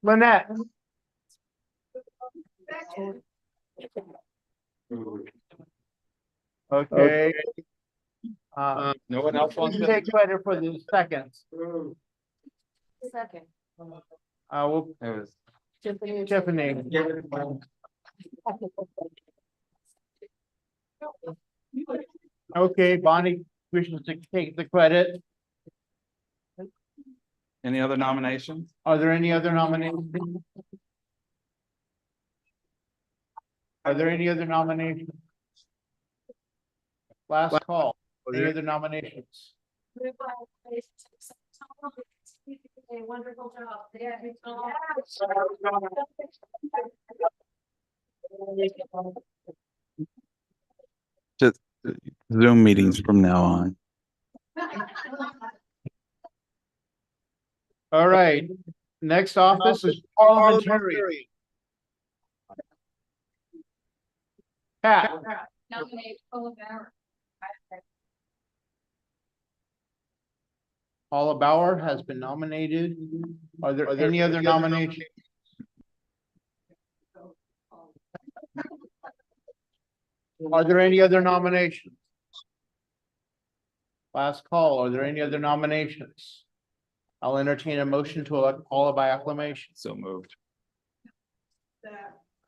Lynette. Okay. No one else wants to take credit for the seconds. Second. We'll It was Tiffany. Okay, Bonnie wishes to take the credit. any other nominations? Are there any other nominations? Are there any other nominations? Last call. Any other nominations? A wonderful job. Just Zoom meetings from now on. All right, next office is parliamentary. Pat, Nominate Paula Bauer. Paula Bauer has been nominated. Are there any other nominations? Are there any other nominations? Last call, are there any other nominations? I'll entertain a motion to elect Paula by acclamation. So moved.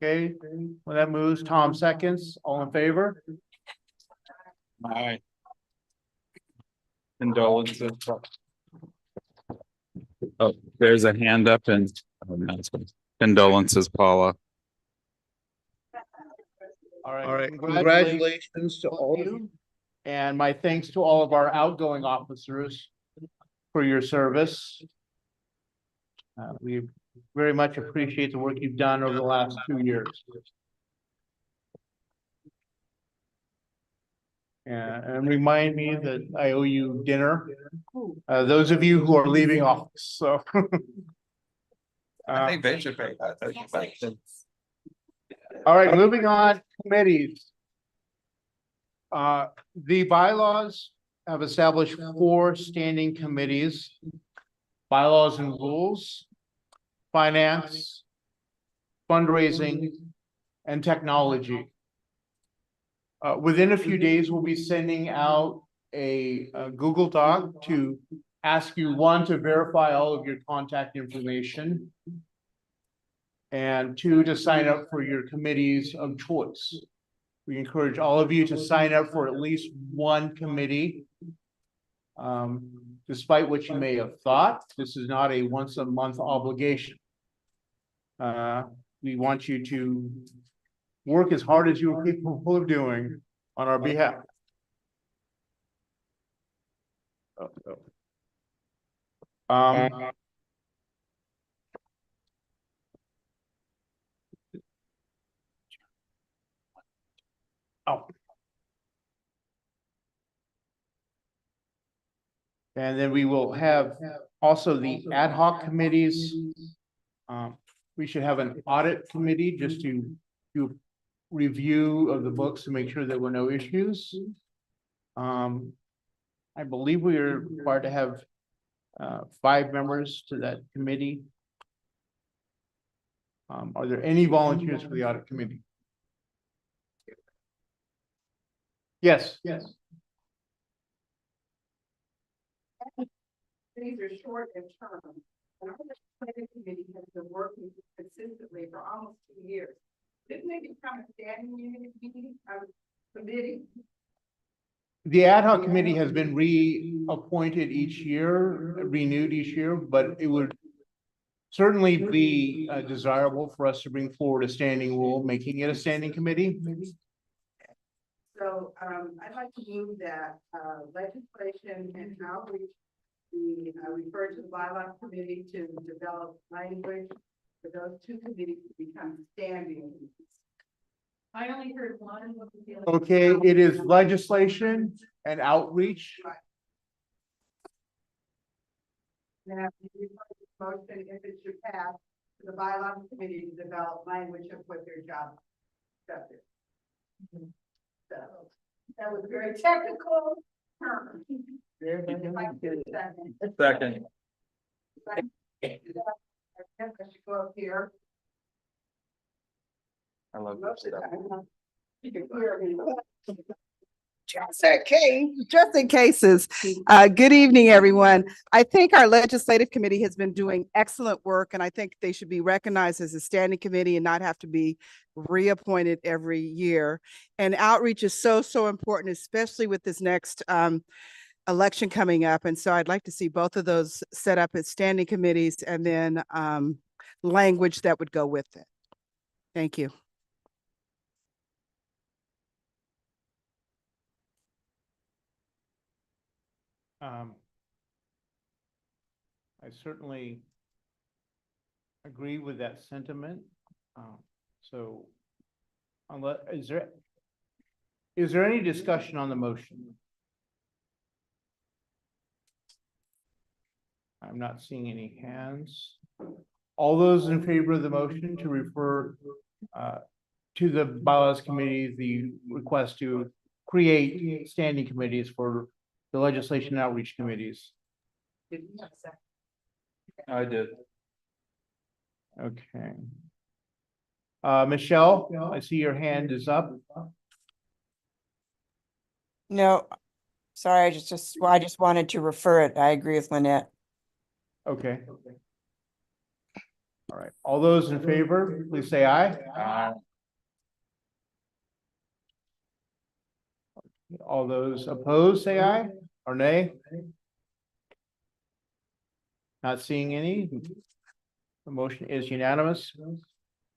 Okay, when that moves, Tom seconds, all in favor? Aye. Condolences. Oh, there's a hand up and condolences, Paula. All right, congratulations to all of you. And my thanks to all of our outgoing officers for your service. We very much appreciate the work you've done over the last 2 years. And remind me that I owe you dinner. Those of you who are leaving office, so. I think they should pay that. All right, moving on, committees. The bylaws have established 4 standing committees: bylaws and rules, finance, fundraising, and technology. Within a few days, we'll be sending out a Google Doc to ask you, 1, to verify all of your contact information, and 2, to sign up for your committees of choice. We encourage all of you to sign up for at least 1 committee. Despite what you may have thought, this is not a once-a-month obligation. We want you to work as hard as you are capable of doing on our behalf. And then we will have also the ad hoc committees. We should have an audit committee just to do review of the books to make sure there were no issues. I believe we are required to have 5 members to that committee. Are there any volunteers for the audit committee? Yes. These are short in term, and our legislative committee has been working consistently for almost 2 years. Didn't they become a standing committee? The ad hoc committee has been reappointed each year, renewed each year, but it would certainly be desirable for us to bring forward a standing rule, making it a standing committee. So I'd like to move that legislation and outreach be referred to the bylaw committee to develop language for those 2 committees to become standing. I only heard one. Okay, it is legislation and outreach. Now, motion, if it should pass, to the bylaw committee to develop language of what their job is. So that was very technical term. Second. I guess I should go up here. I love that stuff. You can hear me. Just in cases. Good evening, everyone. I think our legislative committee has been doing excellent work, and I think they should be recognized as a standing committee and not have to be reappointed every year. And outreach is so important, especially with this next election coming up. And so I'd like to see both of those set up as standing committees and then language that would go with it. Thank you. I certainly agree with that sentiment. So Unless, is there any discussion on the motion? I'm not seeing any hands. All those in favor of the motion to refer to the bylaws committee, the request to create standing committees for the legislation outreach committees? I did. Okay. Michelle, I see your hand is up. No, sorry, I just wanted to refer it. I agree with Lynette. Okay. All right. All those in favor, please say aye. Aye. All those opposed, say aye or nay. Not seeing any. The motion is unanimous.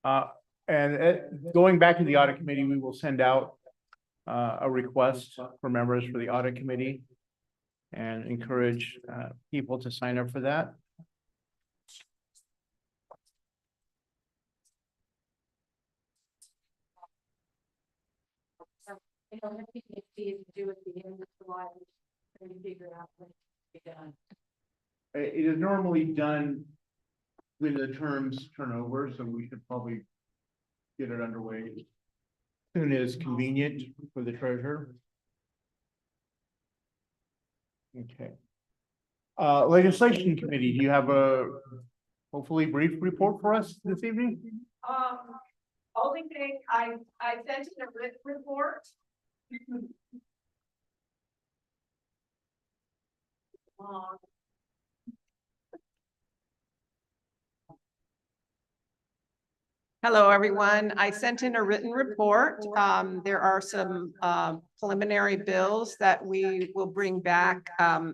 Going back to the audit committee, we will send out a request for members for the audit committee and encourage people to sign up for that. It is normally done when the terms turn over, so we should probably get it underway as soon as convenient for the treasurer. Okay. Legislation committee, do you have a hopefully brief report for us this evening? Only thing, I sent in a written report. Hello, everyone. I sent in a written report. There are some preliminary bills that we will bring back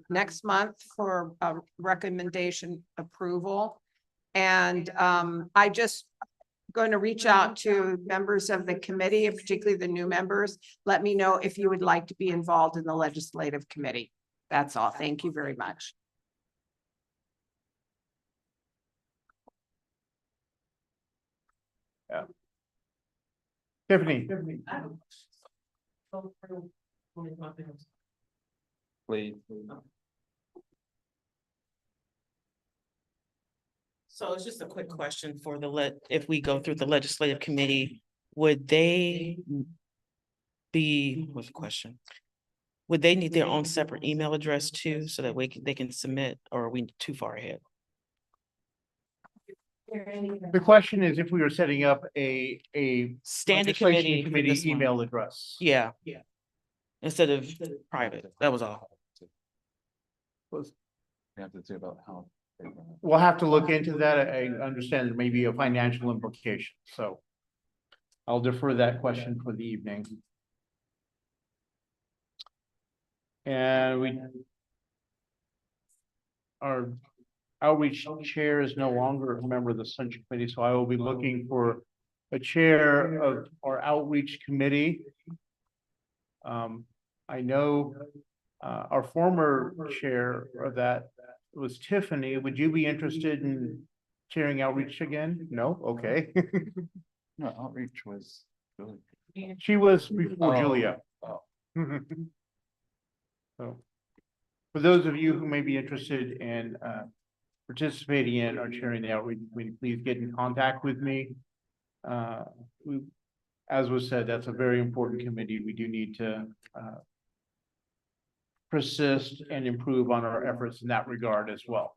next month for recommendation approval. And I just going to reach out to members of the committee, and particularly the new members. Let me know if you would like to be involved in the legislative committee. That's all. Thank you very much. Yeah. Tiffany. Please. So it's just a quick question for if we go through the legislative committee, would they what's the question? Would they need their own separate email address too, so that they can submit, or are we too far ahead? The question is if we were setting up a Standing legislation committee for this one. email address. Yeah. Instead of private, that was all. You have to say about how. We'll have to look into that. I understand there may be a financial implication, so I'll defer that question for the evening. And our outreach chair is no longer a member of the Central Committee, so I will be looking for a chair of our outreach committee. I know our former chair of that was Tiffany. Would you be interested in chairing outreach again? No? Okay. No, outreach was really. She was before Julia. Oh. So, for those of you who may be interested in participating in or chairing the outreach committee, please get in contact with me. As was said, that's a very important committee. We do need to persist and improve on our efforts in that regard as well.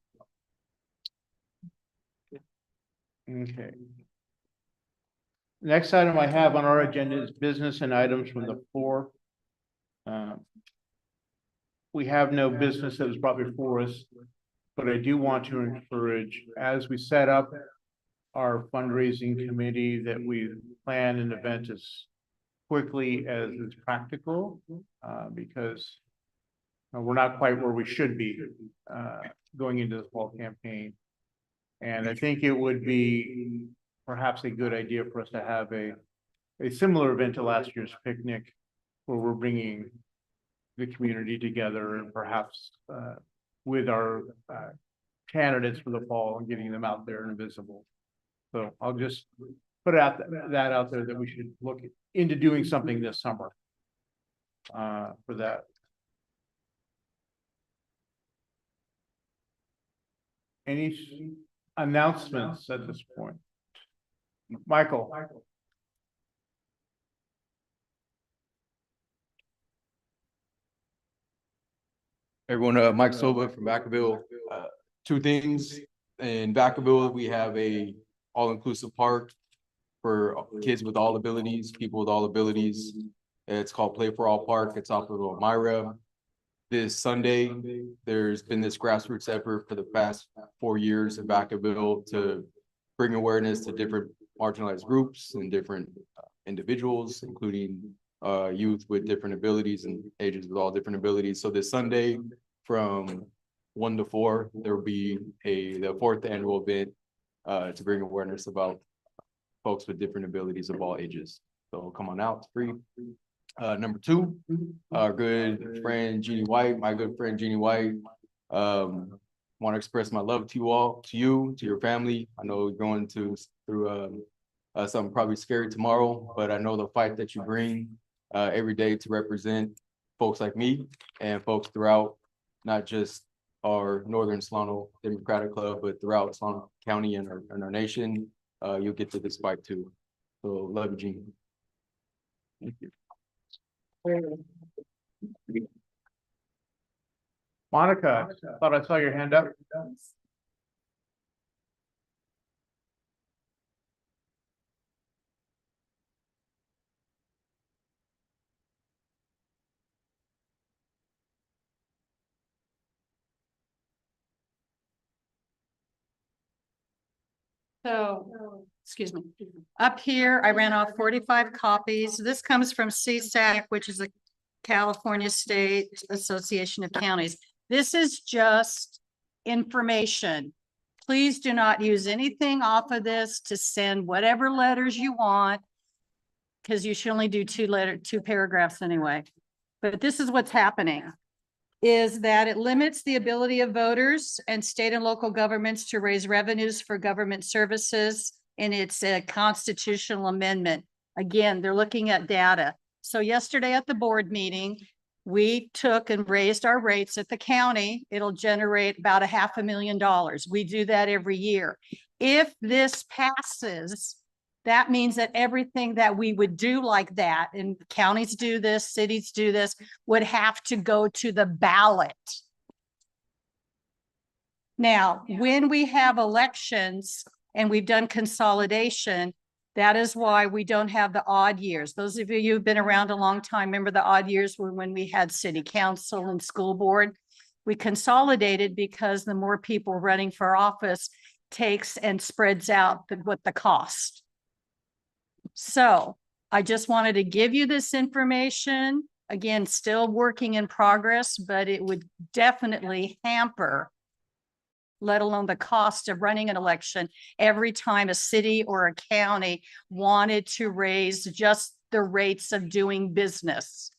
Okay. Next item I have on our agenda is business and items from the floor. We have no business that was brought before us, but I do want to encourage, as we set up our fundraising committee, that we plan an event as quickly as is practical, because we're not quite where we should be going into the fall campaign. And I think it would be perhaps a good idea for us to have a similar event to last year's picnic, where we're bringing the community together and perhaps with our candidates for the fall and getting them out there and visible. So I'll just put out that out there that we should look into doing something this summer. For that. Any announcements at this point? Michael? Everyone, Mike Silva from Vacaville. Two things. In Vacaville, we have a all-inclusive park for kids with all abilities, people with all abilities. It's called Play for All Park. It's off of Elmira. This Sunday, there's been this grassroots effort for the past 4 years in Vacaville to bring awareness to different marginalized groups and different individuals, including youth with different abilities and ages with all different abilities. So this Sunday from 1 to 4, there will be the 4th annual event to bring awareness about folks with different abilities of all ages. So come on out, it's free. Number 2, our good friend Jeannie White, my good friend Jeannie White. Want to express my love to you all, to your family. I know you're going through something probably scary tomorrow, but I know the fight that you bring every day to represent folks like me and folks throughout, not just our Northern Solano Democratic Club, but throughout Solano County and our nation. You'll get to this fight too. So love you, Jeannie. Thank you. Monica, thought I saw your hand up. So, excuse me, up here, I ran off 45 copies. This comes from CSAC, which is a California State Association of Counties. This is just information. Please do not use anything off of this to send whatever letters you want, because you should only do 2 paragraphs anyway. But this is what's happening, is that it limits the ability of voters and state and local governments to raise revenues for government services. And it's a constitutional amendment. Again, they're looking at data. So yesterday at the board meeting, we took and raised our rates at the county. It'll generate about $500,000. We do that every year. If this passes, that means that everything that we would do like that, and counties do this, cities do this, would have to go to the ballot. Now, when we have elections and we've done consolidation, that is why we don't have the odd years. Those of you who've been around a long time, remember the odd years were when we had city council and school board. We consolidated because the more people running for office takes and spreads out what the cost. So I just wanted to give you this information. Again, still working in progress, but it would definitely hamper, let alone the cost of running an election every time a city or a county wanted to raise just the rates of doing business.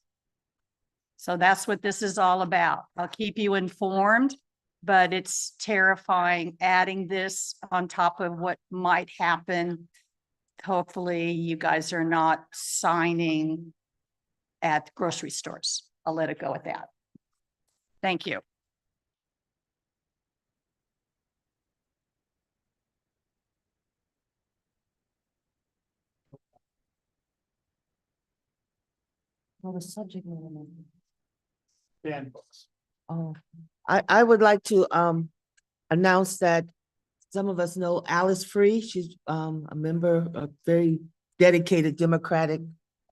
So that's what this is all about. I'll keep you informed, but it's terrifying adding this on top of what might happen. Hopefully you guys are not signing at grocery stores. I'll let it go at that. Thank you. Well, the subject matter. Dan books. Oh, I would like to announce that some of us know Alice Free. She's a member, a very dedicated Democratic,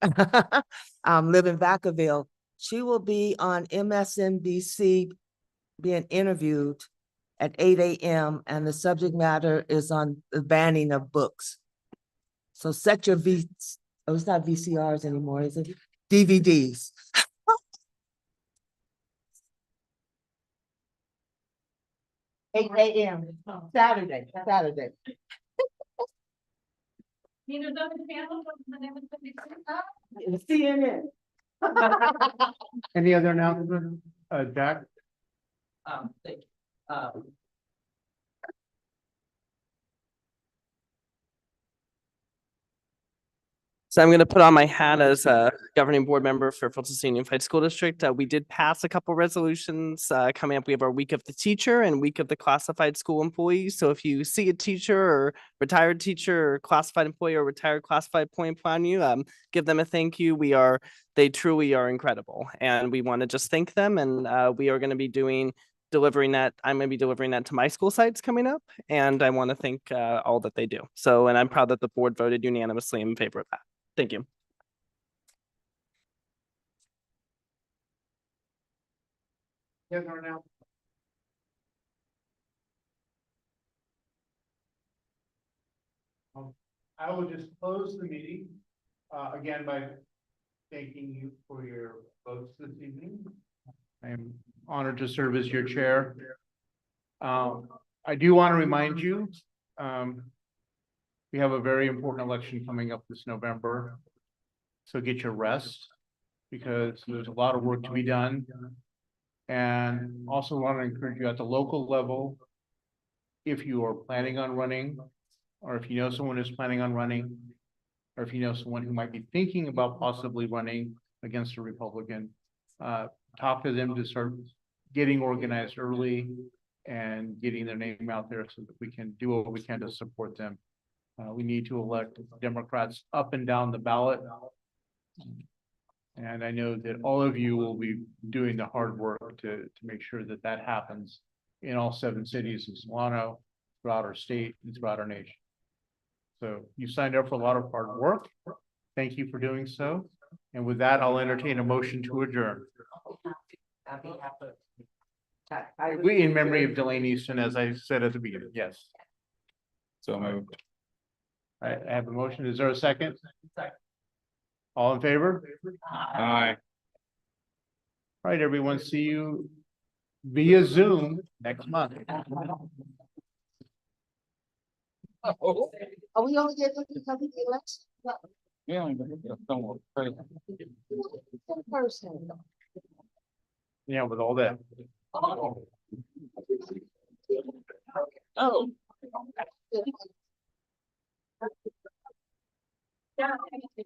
live in Vacaville. She will be on MSNBC being interviewed at 8 a.m. and the subject matter is on the banning of books. So set your oh, it's not VCRs anymore, is it? DVDs. 8 a.m. Saturday. Neither does the channel, CNN. Any other announcement, Jack? Thank you. So I'm going to put on my hat as a governing board member for Fulton Unified School District. We did pass a couple resolutions coming up. We have our week of the teacher and week of the classified school employees. So if you see a teacher or retired teacher or classified employee or retired classified employee upon you, give them a thank you. They truly are incredible. And we want to just thank them. And we are going to be delivering that. I'm going to be delivering that to my school sites coming up. And I want to thank all that they do. So, and I'm proud that the board voted unanimously in favor of that. Thank you. Yes, or no? I will just close the meeting, again, by thanking you for your votes this evening. I am honored to serve as your chair. I do want to remind you, we have a very important election coming up this November. So get your rest, because there's a lot of work to be done. And also want to encourage you at the local level, if you are planning on running, or if you know someone who's planning on running, or if you know someone who might be thinking about possibly running against a Republican, talk to them to start getting organized early and getting their name out there so that we can do what we can to support them. We need to elect Democrats up and down the ballot. And I know that all of you will be doing the hard work to make sure that that happens in all 7 cities in Solano, throughout our state, and throughout our nation. So you signed up for a lot of hard work. Thank you for doing so. And with that, I'll entertain a motion to adjourn. We in memory of Delaney Easton, as I said at the beginning, yes. So moved. All right, I have a motion. Is there a second? All in favor? Aye. All right, everyone, see you via Zoom next month. Are we only getting because of the election? Yeah. Person. Yeah, with all that. Oh.